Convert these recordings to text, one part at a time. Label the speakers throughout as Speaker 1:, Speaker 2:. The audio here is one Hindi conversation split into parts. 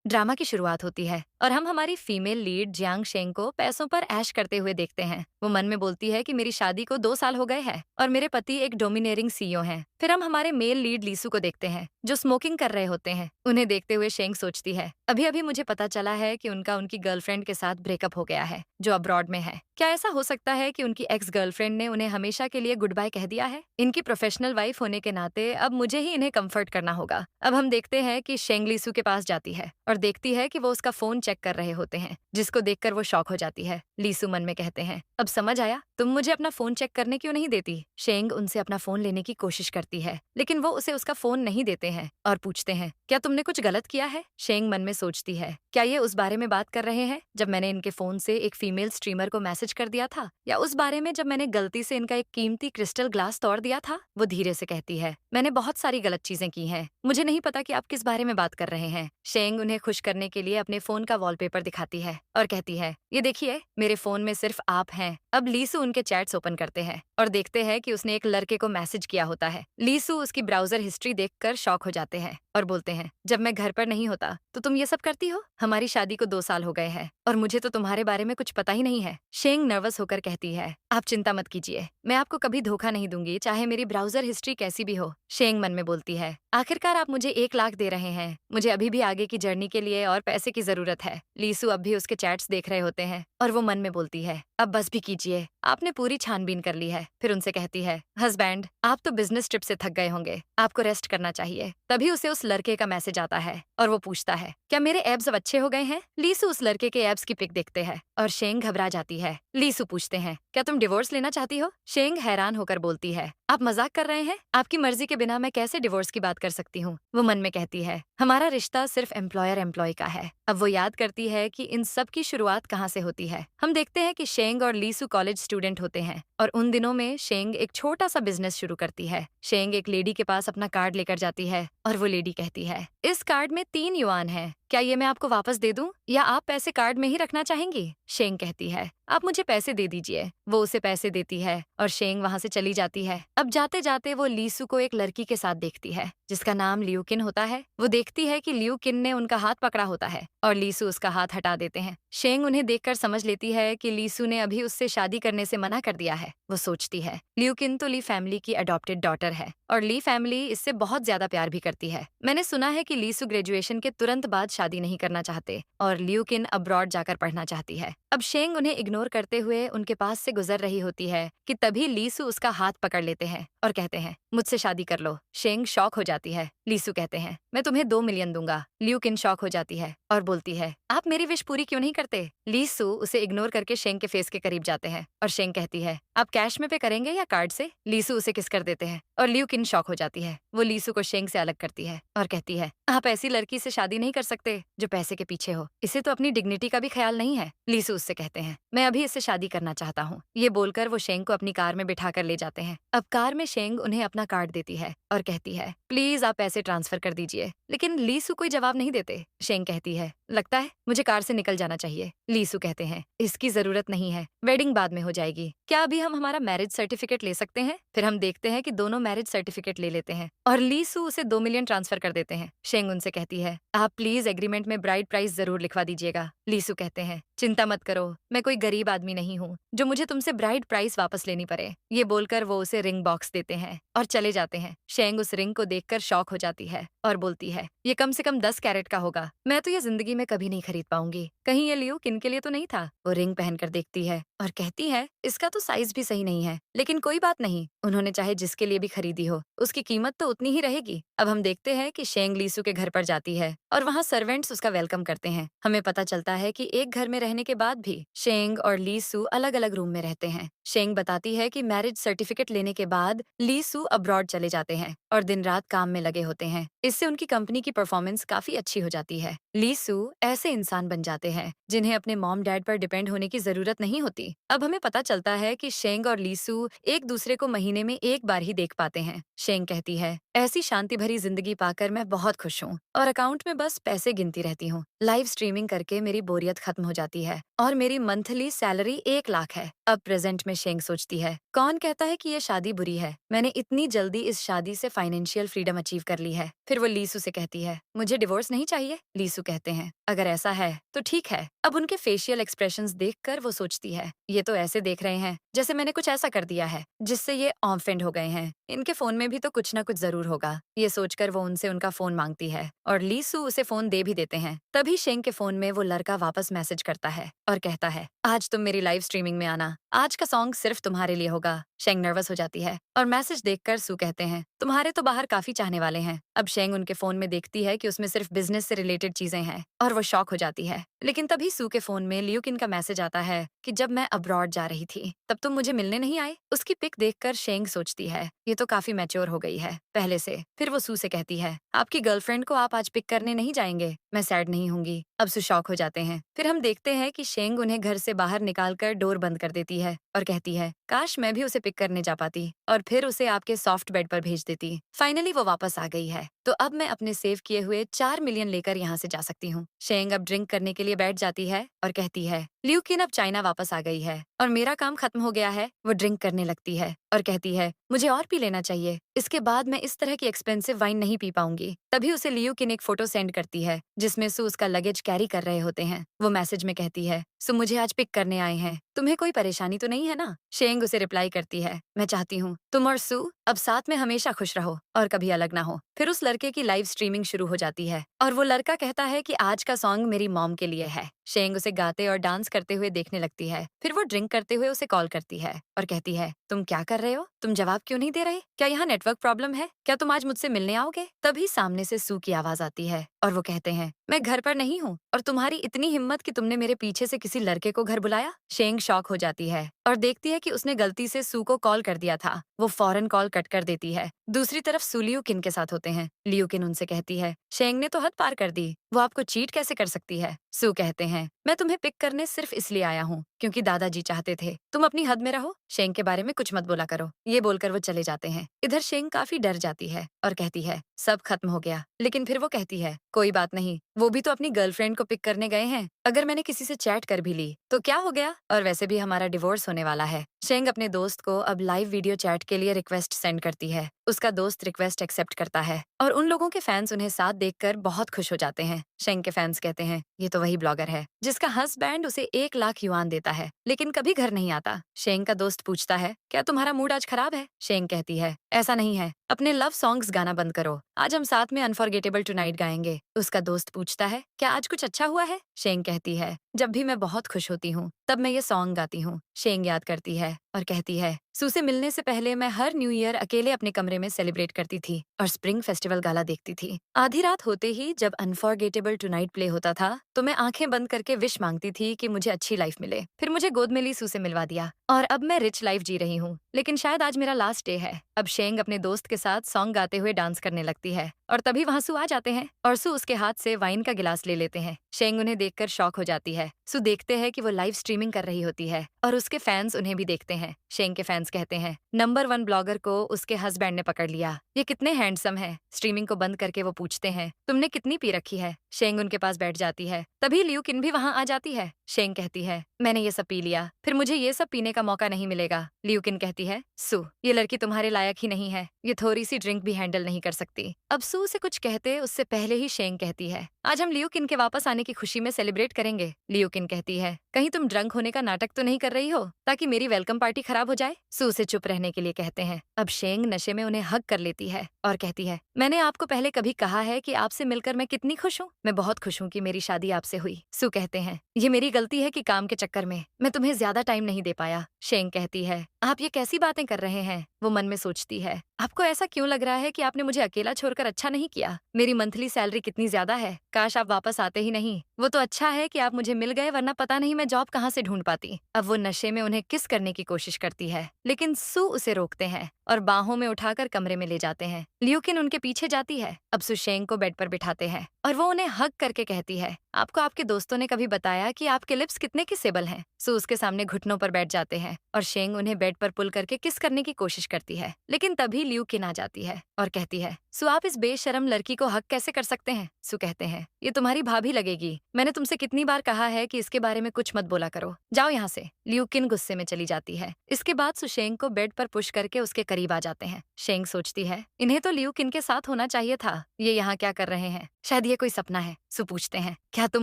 Speaker 1: ड्रामा की शुरुआत होती है और हम हमारी फीमेल लीड जियांग शेंग को पैसों पर ऐश करते हुए देखते हैं। वो मन में बोलती है कि मेरी शादी को 2 साल हो गए हैं और मेरे पति एक डोमिनेरिंग सीईओ हैं। फिर हम हमारे मेल लीड लीसू को देखते हैं जो स्मोकिंग कर रहे होते हैं। उन्हें देखते हुए शेंग सोचती है, अभी अभी मुझे पता चला है कि उनका उनकी गर्लफ्रेंड के साथ ब्रेकअप हो गया है जो अब्रॉड में है। क्या ऐसा हो सकता है कि उनकी एक्स गर्लफ्रेंड ने उन्हें हमेशा के लिए गुड बाय कह दिया है? इनकी प्रोफेशनल वाइफ होने के नाते अब मुझे ही इन्हें कंफर्ट करना होगा। अब हम देखते हैं कि शेंग लीसू के पास जाती है और देखती है कि वो उसका फोन चेक कर रहे होते हैं, जिसको देखकर वो शॉक हो जाती है। लीसू मन में कहते हैं, अब समझ आया, तुम मुझे अपना फोन चेक करने क्यों नहीं देती? शेंग उनसे अपना फोन लेने की कोशिश करती है, लेकिन वो उसे उसका फोन नहीं देते हैं और पूछते हैं, क्या तुमने कुछ गलत किया है? शेंग मन में सोचती है, क्या ये उस बारे में बात कर रहे हैं जब मैंने इनके फोन से एक फीमेल स्ट्रीमर को मैसेज कर दिया था, या उस बारे में जब मैंने गलती से इनका एक कीमती क्रिस्टल ग्लास तोड़ दिया था? वो धीरे से कहती है, मैंने बहुत सारी गलत चीजें की हैं, मुझे नहीं पता कि आप किस बारे में बात कर रहे हैं। शेंग उन्हें खुश करने के लिए अपने फोन का वॉलपेपर दिखाती है और कहती है, ये देखिए, मेरे फोन में सिर्फ आप हैं। अब लीसू उनके चैट्स ओपन करते हैं और देखते हैं कि उसने एक लड़के को मैसेज किया होता है। लीसू उसकी ब्राउजर हिस्ट्री देखकर शॉक हो जाते हैं और बोलते हैं, जब मैं घर पर नहीं होता तो तुम ये सब करती हो? हमारी शादी को 2 साल हो गए हैं और मुझे तो तुम्हारे बारे में कुछ पता ही नहीं है। शेंग नर्वस होकर कहती है, आप चिंता मत कीजिए, मैं आपको कभी धोखा नहीं दूंगी, चाहे मेरी ब्राउजर हिस्ट्री कैसी भी हो। शेंग मन में बोलती है, आखिरकार आप मुझे 1 लाख दे रहे हैं, मुझे अभी भी आगे की जर्नी के लिए और पैसे की जरूरत है। लीसू अब भी उसके चैट्स देख रहे होते हैं और वो मन में बोलती है, अब बस भी कीजिए, आपने पूरी छानबीन कर ली है। फिर उनसे कहती है, हस्बैंड, आप तो बिजनेस ट्रिप से थक गए होंगे, आपको रेस्ट करना चाहिए। तभी उसे उस लड़के का मैसेज आता है और वो पूछता है, क्या मेरे एब्स अब अच्छे हो गए हैं? लीसू उस लड़के के एब्स की पिक देखते हैं और शेंग घबरा जाती है। लीसू पूछते हैं, क्या तुम डिवोर्स लेना चाहती हो? शेंग हैरान होकर बोलती है, आप मजाक कर रहे हैं? आपकी मर्जी के बिना मैं कैसे डिवोर्स की बात कर सकती हूँ? वो मन में कहती है, हमारा रिश्ता सिर्फ एम्प्लॉयर एम्प्लॉय का है। अब वो याद करती है कि इन सब की शुरुआत कहाँ से होती है। हम देखते हैं कि शेंग और लीसू कॉलेज स्टूडेंट होते हैं और उन दिनों में शेंग एक छोटा सा बिजनेस शुरू करती है। शेंग एक लेडी के पास अपना कार्ड लेकर जाती है और वो लेडी कहती है, इस कार्ड में 3 युआन है, क्या ये मैं आपको वापस दे दूं या आप पैसे कार्ड में ही रखना चाहेंगी? शेंग कहती है, आप मुझे पैसे दे दीजिए। वो उसे पैसे देती है और शेंग वहां से चली जाती है। अब जाते जाते वो लीसू को एक लड़की के साथ देखती है जिसका नाम लियूकिन होता है। वो देखती है कि लियूकिन ने उनका हाथ पकड़ा होता है और लीसू उसका हाथ हटा देते हैं। शेंग उन्हें देखकर समझ लेती है कि लीसू ने अभी उससे शादी करने से मना कर दिया है। वो सोचती है, लियूकिन तो ली फैमिली की अडॉप्टेड डॉटर है और ली फैमिली इससे बहुत ज्यादा प्यार भी करती है। मैंने सुना है कि लीसू ग्रेजुएशन के तुरंत बाद शादी नहीं करना चाहते और लियूकिन अब्रॉड जाकर पढ़ना चाहती है। अब शेंग उन्हें इग्नोर करते हुए उनके पास से गुजर रही होती है कि तभी लीसू उसका हाथ पकड़ लेते हैं और कहते हैं, मुझसे शादी कर लो। शेंग शॉक हो जाती है। लीसू कहते हैं, मैं तुम्हें 2 मिलियन दूंगा। लियूकिन शॉक हो जाती है और बोलती है, आप मेरी विश पूरी क्यों नहीं करते? लीसू उसे इग्नोर करके शेंग के फेस के करीब जाते हैं और शेंग कहती है, आप कैश में पे करेंगे या कार्ड से? लीसू उसे किस कर देते हैं और लियूकिन शॉक हो जाती है। वो लीसू को शेंग से अलग करती है और कहती है, आप ऐसी लड़की से शादी नहीं कर सकते जो पैसे के पीछे हो, इसे तो अपनी डिग्निटी का भी ख्याल नहीं है। लीसू उससे कहते हैं, मैं अभी इससे शादी करना चाहता हूँ। ये बोलकर वो शेंग को अपनी कार में बिठा कर ले जाते हैं। अब कार में शेंग उन्हें अपना कार्ड देती है और कहती है, प्लीज आप पैसे ट्रांसफर कर दीजिए, लेकिन लीसू कोई जवाब नहीं देते। शेंग कहती है, लगता है मुझे कार से निकल जाना चाहिए। लीसू कहते हैं, इसकी जरूरत नहीं है, वेडिंग बाद में हो जाएगी, क्या अभी हम हमारा मैरिज सर्टिफिकेट ले सकते हैं? फिर हम देखते हैं कि दोनों मैरिज सर्टिफिकेट ले लेते हैं और लीसू उसे 2 मिलियन ट्रांसफर कर देते हैं। शेंग उनसे कहती है, आप प्लीज एग्रीमेंट में ब्राइड प्राइस जरूर लिखवा दीजिएगा। लीसू कहते हैं, चिंता मत करो, मैं कोई गरीब आदमी नहीं हूँ जो मुझे तुमसे ब्राइड प्राइस वापस लेनी पड़े। ये बोलकर वो उसे रिंग बॉक्स देते हैं और चले जाते हैं। शेंग उस रिंग को देखकर शॉक हो जाती है और बोलती है, ये कम से कम 10 कैरेट का होगा, मैं तो ये जिंदगी में कभी नहीं खरीद पाऊंगी, कहीं ये लियूकिन के लिए तो नहीं था? वो रिंग पहनकर देखती है और कहती है, इसका तो साइज भी सही नहीं है, लेकिन कोई बात नहीं, उन्होंने चाहे जिसके लिए भी खरीदी हो उसकी कीमत तो उतनी ही रहेगी। अब हम देखते हैं कि शेंग लीसू के घर पर जाती है और वहाँ सर्वेंट्स उसका वेलकम करते हैं। हमें पता चलता है कि एक घर में रहने के बाद भी शेंग और लीसू अलग अलग रूम में रहते हैं। शेंग बताती है कि मैरिज सर्टिफिकेट लेने के बाद लीसू अब्रॉड चले जाते हैं और दिन रात काम में लगे होते हैं। इससे उनकी कंपनी की परफॉर्मेंस काफी अच्छी हो जाती है। लीसू ऐसे इंसान बन जाते हैं जिन्हें अपने मॉम डैड पर डिपेंड होने की जरूरत नहीं होती। अब हमें पता चलता है कि शेंग और लीसू एक दूसरे को महीने में एक बार ही देख पाते हैं। शेंग कहती है, ऐसी शांति भरी जिंदगी पाकर मैं बहुत खुश हूँ और अकाउंट में बस पैसे गिनती रहती हूँ। लाइव स्ट्रीमिंग करके मेरी बोरियत खत्म हो जाती है और मेरी मंथली सैलरी 1 लाख है। अब प्रेजेंट में शेंग सोचती है, कौन कहता है कि ये शादी बुरी है? मैंने इतनी जल्दी इस शादी से फाइनेंशियल फ्रीडम अचीव कर ली है। फिर वो लीसू से कहती है, मुझे डिवोर्स नहीं चाहिए। लीसू कहते हैं, अगर ऐसा है तो ठीक है। अब उनके फेशियल एक्सप्रेशंस देखकर वो सोचती है, ये तो ऐसे देख रहे हैं जैसे मैंने कुछ ऐसा कर दिया है जिससे ये ऑफेंड हो गए हैं। इनके फोन में भी तो कुछ ना कुछ जरूर होगा। ये सोचकर वो उनसे उनका फोन मांगती है और लीसू उसे फोन दे भी देते हैं। तभी शेंग के फोन में वो लड़का वापस मैसेज करता है और कहता है, आज तुम मेरी लाइव स्ट्रीमिंग में आना, आज का सॉन्ग सिर्फ तुम्हारे लिए होगा। शेंग नर्वस हो जाती है और मैसेज देखकर सू कहते हैं, तुम्हारे तो बाहर काफी चाहने वाले हैं। अब शेंग उनके फोन में देखती है कि उसमें सिर्फ बिजनेस से रिलेटेड चीजें हैं और वो शॉक हो जाती है। लेकिन तभी सू के फोन में लियूकिन का मैसेज आता है कि जब मैं अब्रॉड जा रही थी तब तुम मुझे मिलने नहीं आए। उसकी पिक देखकर शेंग सोचती है, ये तो काफी मैच्योर हो गई है पहले से। फिर वो सू से कहती है, आपकी गर्लफ्रेंड को आप आज पिक करने नहीं जाएंगे? मैं सैड नहीं होंगी। अब सू शॉक हो जाते हैं। फिर हम देखते हैं कि शेंग उन्हें घर से बाहर निकालकर डोर बंद कर देती है और कहती है, काश मैं भी उसे पिक करने जा पाती और फिर उसे आपके सॉफ्ट बेड पर भेज देती। फाइनली वो वापस आ गई है, तो अब मैं अपने सेव किए हुए 4 मिलियन लेकर यहाँ से जा सकती हूँ। शेंग अब ड्रिंक करने के लिए बैठ जाती है और कहती है, ल्यूकिन अब चाइना वापस आ गई है और मेरा काम खत्म हो गया है। वो ड्रिंक करने लगती है और कहती है, मुझे और पी लेना चाहिए, इसके बाद मैं इस तरह की एक्सपेंसिव वाइन नहीं पी पाऊंगी। तभी उसे ल्यूकिन एक फोटो सेंड करती है जिसमें सू उसका लगेज कैरी कर रहे होते हैं। वो मैसेज में कहती है, सू मुझे आज पिक करने आए हैं, तुम्हें कोई परेशानी तो नहीं है ना? शेंग उसे रिप्लाई करती है, मैं चाहती हूँ तुम और सू अब साथ में हमेशा खुश रहो और कभी अलग ना हो। फिर उस लड़के की लाइव स्ट्रीमिंग शुरू हो जाती है और वो लड़का कहता है कि आज का सॉन्ग मेरी मॉम के लिए है। शेंग उसे गाते और डांस करते हुए देखने लगती है। फिर वो ड्रिंक करते हुए उसे कॉल करती है और कहती है, तुम क्या कर रहे हो? तुम जवाब क्यों नहीं दे रहे? क्या यहाँ नेटवर्क प्रॉब्लम है? क्या तुम आज मुझसे मिलने आओगे? तभी सामने से सू की आवाज आती है और वो कहते हैं, मैं घर पर नहीं हूँ और तुम्हारी इतनी हिम्मत कि तुमने मेरे पीछे से किसी लड़के को घर बुलाया। शेंग शॉक हो जाती है और देखती है कि उसने गलती से सू को कॉल कर दिया था। वो फौरन कॉल कट कर देती है। दूसरी तरफ सू लियूकिन के साथ होते हैं। लियूकिन उनसे कहती है, शेंग ने तो हद पार कर दी, वो आपको चीट कैसे कर सकती है? सू कहते हैं, मैं तुम्हें पिक करने सिर्फ इसलिए आया हूँ क्योंकि दादाजी चाहते थे। तुम अपनी हद में रहो, शेंग के बारे में कुछ मत बोला करो। ये बोलकर वो चले जाते हैं। इधर शेंग काफी डर जाती है और कहती है, सब खत्म हो गया। लेकिन फिर वो कहती है, कोई बात नहीं, वो भी तो अपनी गर्लफ्रेंड को पिक करने गए हैं। अगर मैंने किसी से चैट कर भी ली तो क्या हो गया? और वैसे भी हमारा डिवोर्स होने वाला है। शेंग अपने दोस्त को अब लाइव वीडियो चैट के लिए रिक्वेस्ट सेंड करती है। उसका दोस्त रिक्वेस्ट एक्सेप्ट करता है और उन लोगों के फैंस उन्हें साथ देखकर बहुत खुश हो जाते हैं। शेंग के फैंस कहते हैं, ये तो वही ब्लॉगर है जिसका हस्बैंड उसे 1 लाख युआन देता है लेकिन कभी घर नहीं आता। शेंग का दोस्त पूछता है, क्या तुम्हारा मूड आज खराब है? शेंग कहती है, ऐसा नहीं है, अपने लव सॉन्ग्स गाना बंद करो, आज हम साथ में अनफॉरगेटेबल टुनाइट गाएंगे। उसका दोस्त पूछता है, क्या आज कुछ अच्छा हुआ है? शेंग कहती है, जब भी मैं बहुत खुश होती हूँ तब मैं ये सॉन्ग गाती हूँ। शेंग याद करती है और कहती है, सू से मिलने से पहले मैं हर न्यू ईयर अकेले अपने कमरे में सेलिब्रेट करती थी और स्प्रिंग फेस्टिवल गाला देखती थी। आधी रात होते ही जब अनफॉरगेटेबल टुनाइट प्ले होता था तो मैं आंखें बंद करके विश मांगती थी कि मुझे अच्छी लाइफ मिले। फिर मुझे गोद में ली सू से मिलवा दिया और अब मैं रिच लाइफ जी रही हूँ। लेकिन शायद आज मेरा लास्ट डे है। अब शेंग अपने दोस्त के साथ सॉन्ग गाते हुए डांस करने लगती है और तभी वहाँ सू आ जाते हैं और सू उसके हाथ से वाइन का गिलास ले लेते हैं। शेंग उन्हें देखकर शॉक हो जाती है। सू देखते हैं कि वो लाइव स्ट्रीमिंग कर रही होती है और उसके फैंस उन्हें भी देखते हैं। शेंग के फैंस कहते हैं, नंबर 1 ब्लॉगर को उसके हस्बैंड ने पकड़ लिया, ये कितने हैंडसम है। स्ट्रीमिंग को बंद करके वो पूछते हैं, तुमने कितनी पी रखी है? शेंग उनके पास बैठ जाती है। तभी लियूकिन भी वहाँ आ जाती है। शेंग कहती है, मैंने ये सब पी लिया, फिर मुझे ये सब पीने का मौका नहीं मिलेगा। लियूकिन कहती है, सू ये लड़की तुम्हारे लायक ही नहीं है, ये थोड़ी सी ड्रिंक भी हैंडल नहीं कर सकती। अब सू से कुछ कहते उससे पहले ही शेंग कहती है, आज हम लियूकिन के वापस आने की खुशी में सेलिब्रेट करेंगे। लियूकिन कहती है, कहीं तुम ड्रंक होने का नाटक तो नहीं कर रही हो ताकि मेरी वेलकम पार्टी खराब हो जाए? सू से चुप रहने के लिए कहते हैं। अब शेंग नशे में उन्हें हग कर लेती है और कहती है, मैंने आपको पहले कभी कहा है कि आपसे मिलकर मैं कितनी खुश हूँ। मैं बहुत खुश हूँ कि मेरी शादी आपसे हुई। सू कहते हैं, ये मेरी गलती है कि काम के चक्कर में मैं तुम्हें ज्यादा टाइम नहीं दे पाया। शेंग कहती है, आप ये कैसी बातें कर रहे हैं? वो मन में सोचती है, आपको ऐसा क्यों लग रहा है कि आपने मुझे अकेला छोड़कर अच्छा नहीं किया? मेरी मंथली सैलरी कितनी ज्यादा है, काश आप वापस आते ही नहीं। वो तो अच्छा है कि आप मुझे मिल गए, वरना पता नहीं मैं जॉब कहाँ से ढूंढ पाती। अब वो नशे में उन्हें किस करने की कोशिश करती है लेकिन सू उसे रोकते हैं और बाहों में उठाकर कमरे में ले जाते हैं। लियूकिन उनके पीछे जाती है। अब सू शेंग को बेड पर बिठाते हैं और वो उन्हें हग करके कहती है, आपको आपके दोस्तों ने कभी बताया कि आपके लिप्स कितने किसेबल हैं? सू उसके सामने घुटनों पर बैठ जाते हैं और शेंग उन्हें बेड पर पुल करके किस करने की कोशिश करती है। लेकिन तभी लियूकिन आ जाती है और कहती है, सु आप इस बेशरम लड़की को हक कैसे कर सकते हैं? सु कहते हैं, ये तुम्हारी भाभी लगेगी। मैंने तुमसे कितनी बार कहा है कि इसके बारे में कुछ मत बोला करो। जाओ यहाँ से। लियू किन गुस्से में चली जाती है। इसके बाद सु शेंग को बेड पर पुश करके उसके करीब आ जाते हैं। शेंग सोचती है, इन्हें तो लियू किन के साथ होना चाहिए था। ये यहाँ क्या कर रहे हैं? शायद ये कोई सपना है। सु पूछते हैं, क्या तुम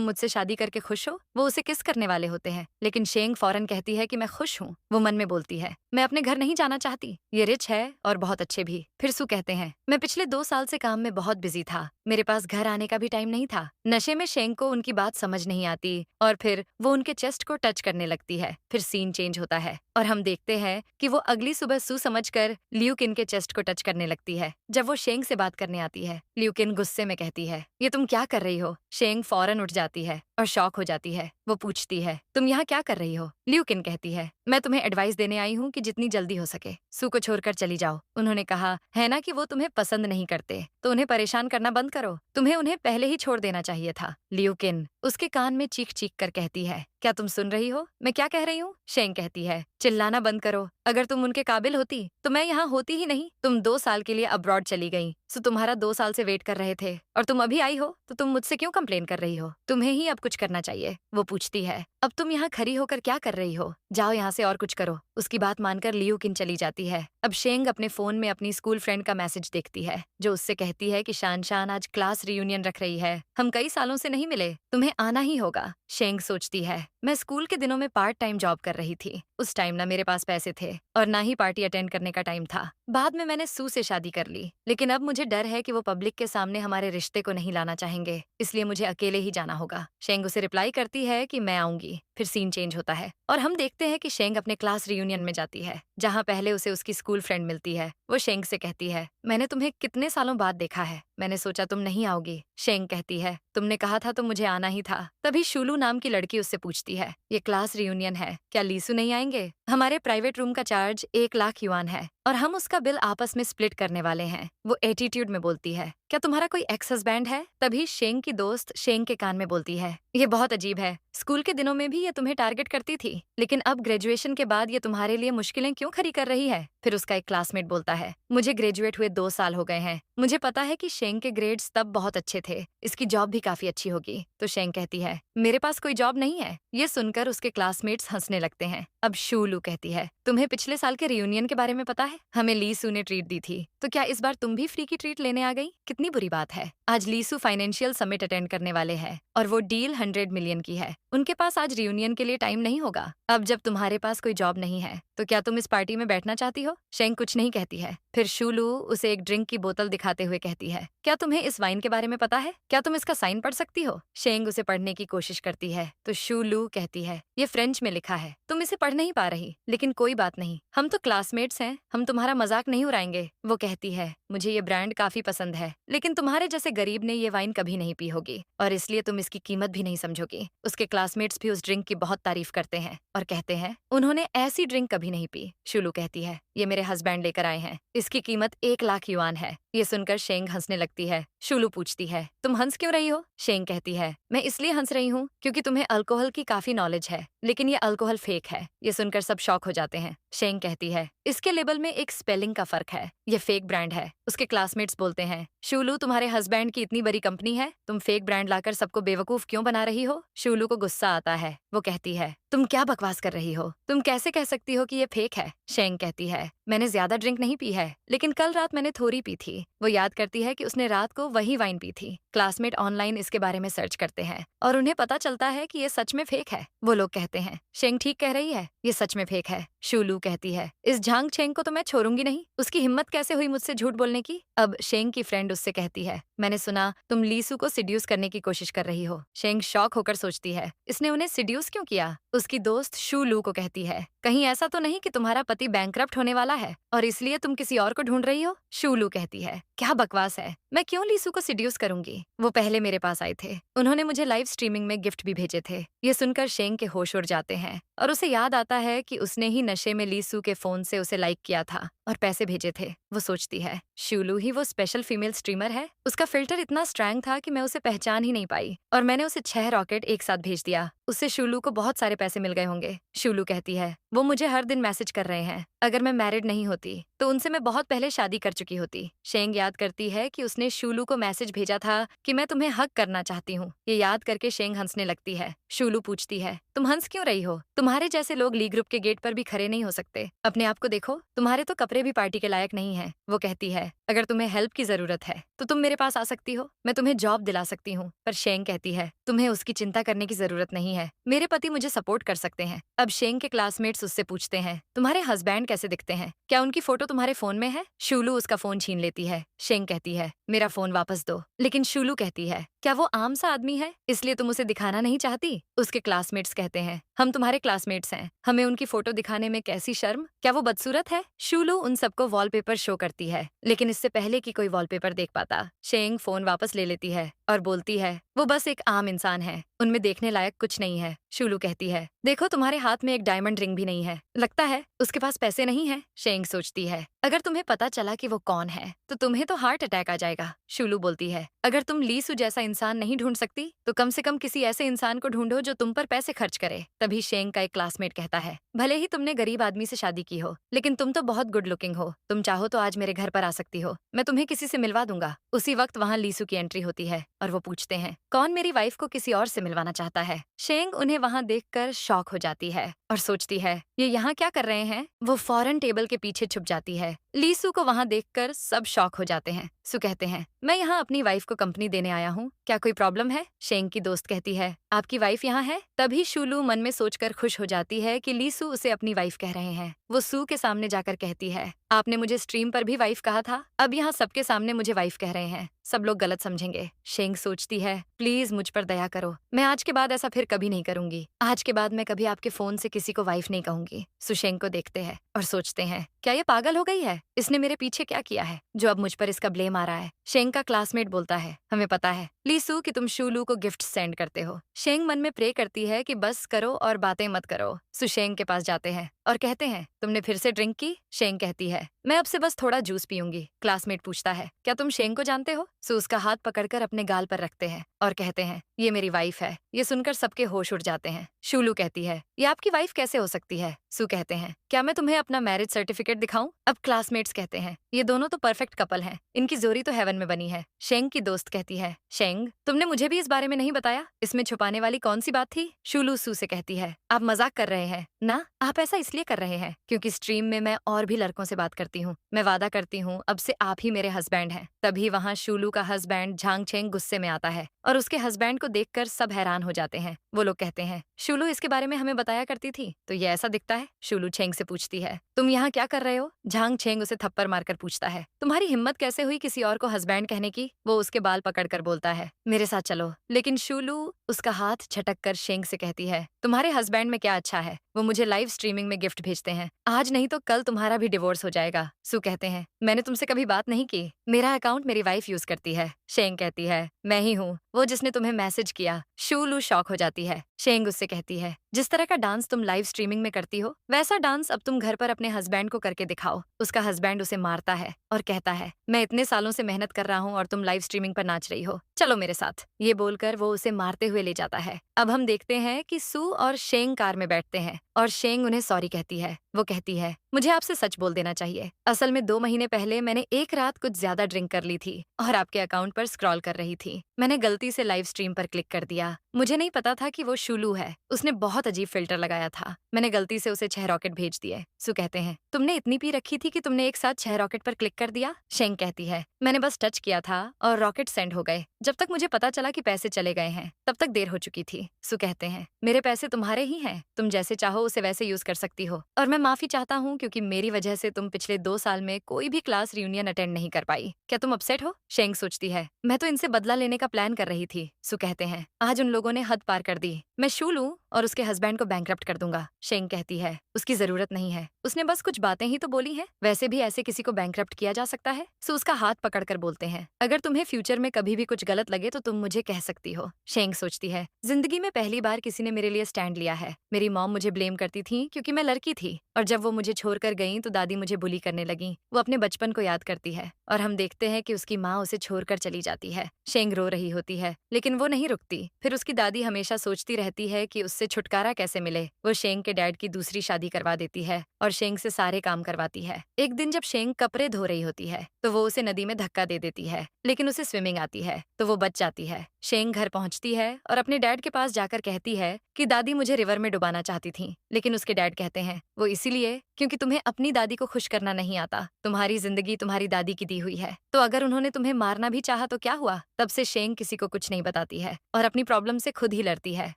Speaker 1: मुझसे शादी करके खुश हो? वो उसे किस करने वाले होते हैं, लेकिन शेंग फौरन कहती है कि मैं खुश हूँ। वो मन में बोलती है, मैं अपने घर नहीं जाना चाहती। ये रिच है और बहुत अच्छे भी। फिर सु कहते हैं, मैं पिछले 2 साल से काम में बहुत बिजी था। मेरे पास घर आने का भी टाइम नहीं था। नशे में शेंग को उनकी बात समझ नहीं आती और फिर वो उनके चेस्ट को टच करने लगती है। फिर सीन चेंज होता है और हम देखते हैं कि वो अगली सुबह सु समझकर लियू किन के चेस्ट को टच करने लगती है। जब वो शेंग से बात करने आती है, लियू किन गुस्से में कहती है, ये तुम क्या कर रही हो? शेंग फौरन उठ जाती है और शॉक हो जाती है। वो पूछती है, तुम यहाँ क्या कर रही हो? लियू किन कहती है, मैं तुम्हें एडवाइस देने आई हूँ कि जितनी जल्दी हो सके सु को छोड़कर चली जाओ। उन्होंने कहा है ना कि वो तुम्हें पसंद नहीं करते, तो उन्हें परेशान करना बंद करो। तुम्हें उन्हें पहले ही छोड़ देना चाहिए था। लियू किन उसके कान में चीख चीख कर कहती है, क्या तुम सुन रही हो? मैं क्या कह रही हूँ? शेंग कहती है, चिल्लाना बंद करो। अगर तुम उनके काबिल होती तो मैं यहाँ होती ही नहीं। तुम 2 साल के लिए अब्रॉड चली गई, सो तुम्हारा 2 साल से वेट कर रहे थे और तुम अभी आई हो तो तुम मुझसे क्यों कंप्लेन कर रही हो? तुम्हें ही अब कुछ करना चाहिए। वो पूछती है, अब तुम यहाँ खड़ी होकर क्या कर रही हो? जाओ यहाँ से और कुछ करो। उसकी बात मानकर लियू किन चली जाती है। अब शेंग अपने फोन में अपनी स्कूल फ्रेंड का मैसेज देखती है जो उससे कहती है कि शान शान आज क्लास रियूनियन रख रही है। हम कई सालों से नहीं मिले, तुम्हें आना ही होगा। शेंग सोचती है, मैं स्कूल के दिनों में पार्ट टाइम जॉब कर रही थी। उस टाइम ना मेरे पास पैसे थे और ना ही पार्टी अटेंड करने का टाइम था। बाद में मैंने सू से शादी कर ली, लेकिन अब मुझे डर है कि वो पब्लिक के सामने हमारे रिश्ते को नहीं लाना चाहेंगे, इसलिए मुझे अकेले ही जाना होगा। शेंग उसे रिप्लाई करती है कि मैं आऊंगी। फिर सीन चेंज होता है और हम देखते हैं कि शेंग अपने क्लास रियूनियन में जाती है जहाँ पहले उसे उसकी स्कूल फ्रेंड मिलती है। वो शेंग से कहती है, मैंने तुम्हें कितने सालों बाद देखा है, मैंने सोचा तुम नहीं आओगी। शेंग कहती है, तुमने कहा था तो मुझे आना ही था। तभी शुलू नाम की लड़की उससे पूछती है, ये क्लास रियूनियन है, क्या लीसू नहीं आएंगे? हमारे प्राइवेट रूम का चार्ज 1 लाख युआन है और हम उसका बिल आपस में स्प्लिट करने वाले हैं। वो एटीट्यूड में बोलती है, क्या तुम्हारा कोई एक्स हस्बैंड है? तभी शेंग की दोस्त शेंग के कान में बोलती है, ये बहुत अजीब है। स्कूल के दिनों में भी ये तुम्हें टारगेट करती थी, लेकिन अब ग्रेजुएशन के बाद ये तुम्हारे लिए मुश्किलें क्यों खड़ी कर रही है? फिर उसका एक क्लासमेट बोलता है, मुझे ग्रेजुएट हुए 2 साल हो गए हैं। मुझे पता है कि शेंग के ग्रेड्स तब बहुत अच्छे थे, इसकी जॉब भी काफी अच्छी होगी। तो शेंग कहती है, मेरे पास कोई जॉब नहीं है। ये सुनकर उसके क्लासमेट्स हंसने लगते हैं। अब शूलू कहती है, तुम्हें पिछले साल के रियूनियन के बारे में पता है? हमें लीसू ने ट्रीट दी थी, तो क्या इस बार तुम भी फ्री की ट्रीट लेने आ गई? कितनी बुरी बात है। आज लीसू फाइनेंशियल समिट अटेंड करने वाले हैं और वो डील 100 मिलियन की है। उनके पास आज रियूनियन के लिए टाइम नहीं होगा। अब जब तुम्हारे पास कोई जॉब नहीं है तो क्या तुम इस पार्टी में बैठना चाहती हो? शेंग कुछ नहीं कहती है। फिर शूलू उसे एक ड्रिंक की बोतल दिखाते हुए कहती है, क्या तुम्हें इस वाइन के बारे में पता है? क्या तुम इसका साइन पढ़ सकती हो? शेंग उसे पढ़ने की कोशिश करती है तो शूलू कहती है, ये फ्रेंच में लिखा है, तुम इसे पढ़ नहीं पा रही, लेकिन कोई बात नहीं, हम तो क्लासमेट्स हैं, हम तुम्हारा मजाक नहीं उड़ाएंगे। वो कहती है, मुझे ये ब्रांड काफी पसंद है, लेकिन तुम्हारे जैसे गरीब ने ये वाइन कभी नहीं पी होगी और इसलिए तुम इसकी कीमत भी नहीं समझोगी। उसके क्लासमेट्स भी उस ड्रिंक की बहुत तारीफ करते हैं और कहते हैं, उन्होंने ऐसी ड्रिंक कभी नहीं पी। शूलू कहती है, ये मेरे हस्बैंड लेकर आए हैं, इसकी कीमत 1 लाख युआन है। ये सुनकर शेंग हंसने लगती है। शूलू पूछती है, तुम हंस क्यों रही हो? शेंग कहती है, मैं इसलिए हंस रही हूँ क्योंकि तुम्हें अल्कोहल की काफी नॉलेज है, लेकिन ये अल्कोहल फेक है। ये सुनकर सब शॉक हो जाते हैं। शेंग कहती है, इसके लेबल में एक स्पेलिंग का फर्क है, ये फेक ब्रांड है। उसके क्लासमेट्स बोलते हैं, शूलू तुम्हारे हस्बैंड की इतनी बड़ी कंपनी है, तुम फेक ब्रांड लाकर सबको बेवकूफ क्यों बना रही हो? शूलू को गुस्सा आता है। वो कहती है, तुम क्या बकवास कर रही हो? तुम कैसे कह सकती हो कि ये फेक है? शेंग कहती है, मैंने ज्यादा ड्रिंक नहीं पी है, लेकिन कल रात मैंने थोड़ी पी थी। वो याद करती है कि उसने रात को वही वाइन पी थी। क्लासमेट ऑनलाइन इसके बारे में सर्च करते हैं और उन्हें पता चलता है कि ये सच में फेक है। वो लोग कहते हैं, शेंग ठीक कह रही है, ये सच में फेक है। शूलू कहती है, इस झांग छेंग को तो मैं छोड़ूंगी नहीं, उसकी हिम्मत कैसे हुई मुझसे झूठ बोलने की? अब शेंग की फ्रेंड उससे कहती है, मैंने सुना तुम लीसू को सिड्यूस करने की कोशिश कर रही हो। शेंग शॉक होकर सोचती है, इसने उन्हें सिड्यूस क्यों किया? उसकी दोस्त शूलू को कहती है, कहीं ऐसा तो नहीं कि तुम्हारा पति बैंकरप्ट होने वाला है और इसलिए तुम किसी और को ढूंढ रही हो? शूलू कहती है, क्या बकवास है, मैं क्यों लीसू को सिड्यूस करूंगी? वो पहले मेरे पास आए थे, उन्होंने मुझे लाइव स्ट्रीमिंग में गिफ्ट भी भेजे थे। ये सुनकर शेंग के होश उड़ जाते हैं और उसे याद आता है कि उसने ही नशे में लीसू के फोन से उसे लाइक किया था और पैसे भेजे थे। वो सोचती है, शूलू ही वो स्पेशल फीमेल स्ट्रीमर है। उसका फिल्टर इतना स्ट्रैंग था कि मैं उसे पहचान ही नहीं पाई और मैंने उसे 6 रॉकेट एक साथ भेज दिया। उससे शूलू को बहुत सारे पैसे मिल गए होंगे। शूलू कहती है, वो मुझे हर दिन मैसेज कर रहे हैं। अगर मैं मैरिड नहीं होती तो उनसे मैं बहुत पहले शादी कर चुकी होती। शेंग याद करती है कि उसने शूलू को मैसेज भेजा था कि मैं तुम्हें हक करना चाहती हूँ। ये याद करके शेंग हंसने लगती है। शूलू पूछती है, तुम हंस क्यों रही हो? तुम्हारे जैसे लोग ली ग्रुप के गेट पर भी खड़े नहीं हो सकते। अपने आप को देखो, तुम्हारे तो कपड़े भी पार्टी के लायक नहीं है। वो कहती है, अगर तुम्हें हेल्प की जरूरत है तो तुम मेरे पास आ सकती हो, मैं तुम्हें जॉब दिला सकती हूँ। पर शेंग कहती है, तुम्हें उसकी चिंता करने की जरूरत नहीं है, मेरे पति मुझे सपोर्ट कर सकते हैं। अब शेंग के क्लासमेट्स उससे पूछते हैं, तुम्हारे हस्बैंड कैसे दिखते हैं? क्या उनकी फोटो तुम्हारे फोन में है? शूलू उसका फोन छीन लेती है। शेंग कहती है, मेरा फोन वापस दो। लेकिन शूलू कहती है, क्या वो आम सा आदमी है इसलिए तुम उसे दिखाना नहीं चाहती? उसके क्लासमेट्स कहते हैं, हम तुम्हारे क्लासमेट्स हैं, हमें उनकी फोटो दिखाने में कैसी शर्म? क्या वो बदसूरत है? शूलू उन सबको वॉलपेपर शो करती है, लेकिन इससे पहले कि कोई वॉलपेपर देख पाता, शेंग फोन वापस ले लेती है और बोलती है, वो बस एक आम इंसान है, उनमें देखने लायक कुछ नहीं है। शूलू कहती है, देखो तुम्हारे हाथ में एक डायमंड रिंग भी नहीं है, लगता है उसके पास पैसे नहीं है। शेंग सोचती है, अगर तुम्हें पता चला कि वो कौन है तो तुम्हें तो हार्ट अटैक आ जाएगा। शूलू बोलती है, अगर तुम लीसू जैसा इंसान नहीं ढूंढ सकती तो कम से कम किसी ऐसे इंसान को ढूंढो जो तुम पर पैसे खर्च करे। तभी शेंग का एक क्लासमेट कहता है, भले ही तुमने गरीब आदमी से शादी की हो लेकिन तुम तो बहुत गुड लुकिंग हो, तुम चाहो तो आज मेरे घर पर आ सकती हो, मैं तुम्हें किसी से मिलवा दूंगा। उसी वक्त वहाँ लीसू की एंट्री होती है और वो पूछते हैं, कौन मेरी वाइफ को किसी और से मिलवाना चाहता है? शेंग उन्हें वहाँ देखकर शॉक हो जाती है और सोचती है, ये यहाँ क्या कर रहे हैं? वो फौरन टेबल के पीछे छुप जाती है। लीसू को वहाँ देखकर सब शॉक हो जाते हैं। सू कहते हैं, मैं यहाँ अपनी वाइफ को कंपनी देने आया हूँ, क्या कोई प्रॉब्लम है? शेंग की दोस्त कहती है, आपकी वाइफ यहाँ है? तभी शूलू मन में सोचकर खुश हो जाती है कि लीसू उसे अपनी वाइफ कह रहे हैं। वो सू के सामने जाकर कहती है, आपने मुझे स्ट्रीम पर भी वाइफ कहा था, अब यहाँ सबके सामने मुझे वाइफ कह रहे हैं, सब लोग गलत समझेंगे। शेंग सोचती है, प्लीज मुझ पर दया करो, मैं आज के बाद ऐसा फिर कभी नहीं करूंगी, आज के बाद मैं कभी आपके फोन से किसी को वाइफ नहीं कहूंगी। सू शेंग को देखते हैं और सोचते हैं, क्या ये पागल हो गई है? इसने मेरे पीछे क्या किया है जो अब मुझ पर इसका ब्लेम आ रहा है? शेंग का क्लासमेट बोलता है, हमें पता है लीसू कि तुम शूलू को गिफ्ट सेंड करते हो। शेंग मन में प्रे करती है कि बस करो और बातें मत करो। सू शेंग के पास जाते हैं और कहते हैं, तुमने फिर से ड्रिंक की? शेंग कहती है, मैं अब से बस थोड़ा जूस पीऊंगी। क्लासमेट पूछता है, क्या तुम शेंग को जानते हो? सू उसका हाथ पकड़कर अपने गाल पर रखते हैं और कहते हैं, ये मेरी वाइफ है। ये सुनकर सबके होश उड़ जाते हैं। शूलू कहती है, ये आपकी वाइफ कैसे हो सकती है? सू कहते हैं, क्या मैं तुम्हें अपना मैरिज सर्टिफिकेट दिखाऊं? अब क्लासमेट्स कहते हैं, ये दोनों तो परफेक्ट कपल हैं, इनकी जोड़ी तो हेवन में बनी है। शेंग की दोस्त कहती है, शेंग तुमने मुझे भी इस बारे में नहीं बताया, इसमें छुपाने वाली कौन सी बात थी? शूलू सू से कहती है, आप मजाक कर रहे हैं ना? आप ऐसा इसलिए कर रहे हैं क्योंकि स्ट्रीम में मैं और भी लड़कों से बात करती हूँ, मैं वादा करती हूँ अब से आप ही मेरे हस्बैंड हैं। तभी वहाँ शूलू का हस्बैंड झांग छेंग गुस्से में आता है और उसके हस्बैंड को देखकर सब हैरान हो जाते हैं। वो लोग कहते हैं, शूलू इसके बारे में हमें बताया करती थी तो ये ऐसा दिखता है। शूलू छेंग से पूछती है, तुम यहाँ क्या कर रहे हो? झांग छेंग उसे थप्पड़ मारकर पूछता है, तुम्हारी हिम्मत कैसे हुई किसी और को हस्बैंड कहने की? वो उसके बाल पकड़कर बोलता है, मेरे साथ चलो। लेकिन शूलू उसका हाथ झटक कर शेंग से कहती है, तुम्हारे हस्बैंड में क्या अच्छा है? वो मुझे लाइव स्ट्रीमिंग में गिफ्ट भेजते हैं, आज नहीं तो कल तुम्हारा भी डिवोर्स हो जाएगा। सू कहते हैं, मैंने तुमसे कभी बात नहीं की, मेरा अकाउंट मेरी वाइफ यूज करती है। शेंग कहती है, मैं ही हूँ वो जिसने तुम्हें मैसेज किया। शूलू शॉक हो जाती है। शेंग उससे कहती है, जिस तरह का डांस तुम लाइव स्ट्रीमिंग में करती हो वैसा डांस अब तुम घर पर अपने हस्बैंड को करके दिखाओ। उसका हस्बैंड उसे मारता है और कहता है, मैं इतने सालों से मेहनत कर रहा हूँ और तुम लाइव स्ट्रीमिंग पर नाच रही हो, चलो मेरे साथ। ये बोलकर वो उसे मारते हुए ले जाता है। अब हम देखते हैं कि सू और शेंग कार में बैठते हैं और शेंग उन्हें सॉरी कहती है। वो कहती है, मुझे आपसे सच बोल देना चाहिए, असल में 2 महीने पहले मैंने एक रात कुछ ज्यादा ड्रिंक कर ली थी और आपके अकाउंट पर स्क्रॉल कर रही थी, मैंने गलती से लाइव स्ट्रीम पर क्लिक कर दिया, मुझे नहीं पता था कि वो शूलू है, उसने बहुत अजीब फिल्टर लगाया था, मैंने गलती से उसे 6 रॉकेट भेज दिए। सू कहते हैं, तुमने इतनी पी रखी थी कि तुमने एक साथ 6 रॉकेट पर क्लिक कर दिया? शेंग कहती है, मैंने बस टच किया था और रॉकेट सेंड हो गए, जब तक मुझे पता चला कि पैसे चले गए हैं तब तक देर हो चुकी थी। सू कहते हैं, मेरे पैसे तुम्हारे ही हैं, तुम जैसे चाहो उसे वैसे यूज कर सकती हो और मैं माफी चाहता हूँ क्योंकि मेरी वजह से तुम पिछले 2 साल में कोई भी क्लास रियूनियन अटेंड नहीं कर पाई। क्या तुम अपसेट हो? शेंग सोचती है, मैं तो इनसे बदला लेने का प्लान कर रही थी। सू कहते हैं, आज उन लोगों ने हद पार कर दी, मैं शूलू और उसके हस्बैंड को बैंकरप्ट कर दूंगा। शेंग कहती है, उसकी जरूरत नहीं है, उसने बस कुछ बातें ही तो बोली हैं। वैसे भी ऐसे किसी को बैंकरप्ट किया जा सकता है। सो उसका हाथ पकड़कर बोलते हैं, अगर तुम्हें फ्यूचर में कभी भी कुछ गलत लगे तो तुम मुझे कह सकती हो। शेंग सोचती है, जिंदगी में पहली बार किसी ने मेरे लिए स्टैंड लिया है। मेरी मॉम मुझे ब्लेम करती थी क्योंकि मैं लड़की थी, और जब वो मुझे छोड़कर गई तो दादी मुझे बुली करने लगी। वो अपने बचपन को याद करती है और हम देखते हैं कि उसकी माँ उसे छोड़कर चली जाती है। शेंग रो रही होती है लेकिन वो नहीं रुकती। फिर उसकी दादी हमेशा सोचती रहती है कि उससे छुटकारा कैसे मिले। वो शेंग के डैड की दूसरी शादी करवा देती है और शेंग से सारे काम करवाती है। एक दिन जब शेंग कपड़े धो रही होती है तो वो उसे नदी में धक्का दे देती है, लेकिन उसे स्विमिंग आती है तो वो बच जाती है। शेंग घर पहुंचती है और अपने डैड के पास जाकर कहती है कि दादी मुझे रिवर में डुबाना चाहती थी, लेकिन उसके डैड कहते हैं वो इसीलिए क्योंकि तुम्हें अपनी दादी को खुश करना नहीं आता। तुम्हारी जिंदगी तुम्हारी दादी की दी हुई है, तो अगर उन्होंने तुम्हें मारना भी चाहा तो क्या हुआ। तब से शेंग किसी को कुछ नहीं बताती है और अपनी प्रॉब्लम से खुद ही लड़ती है।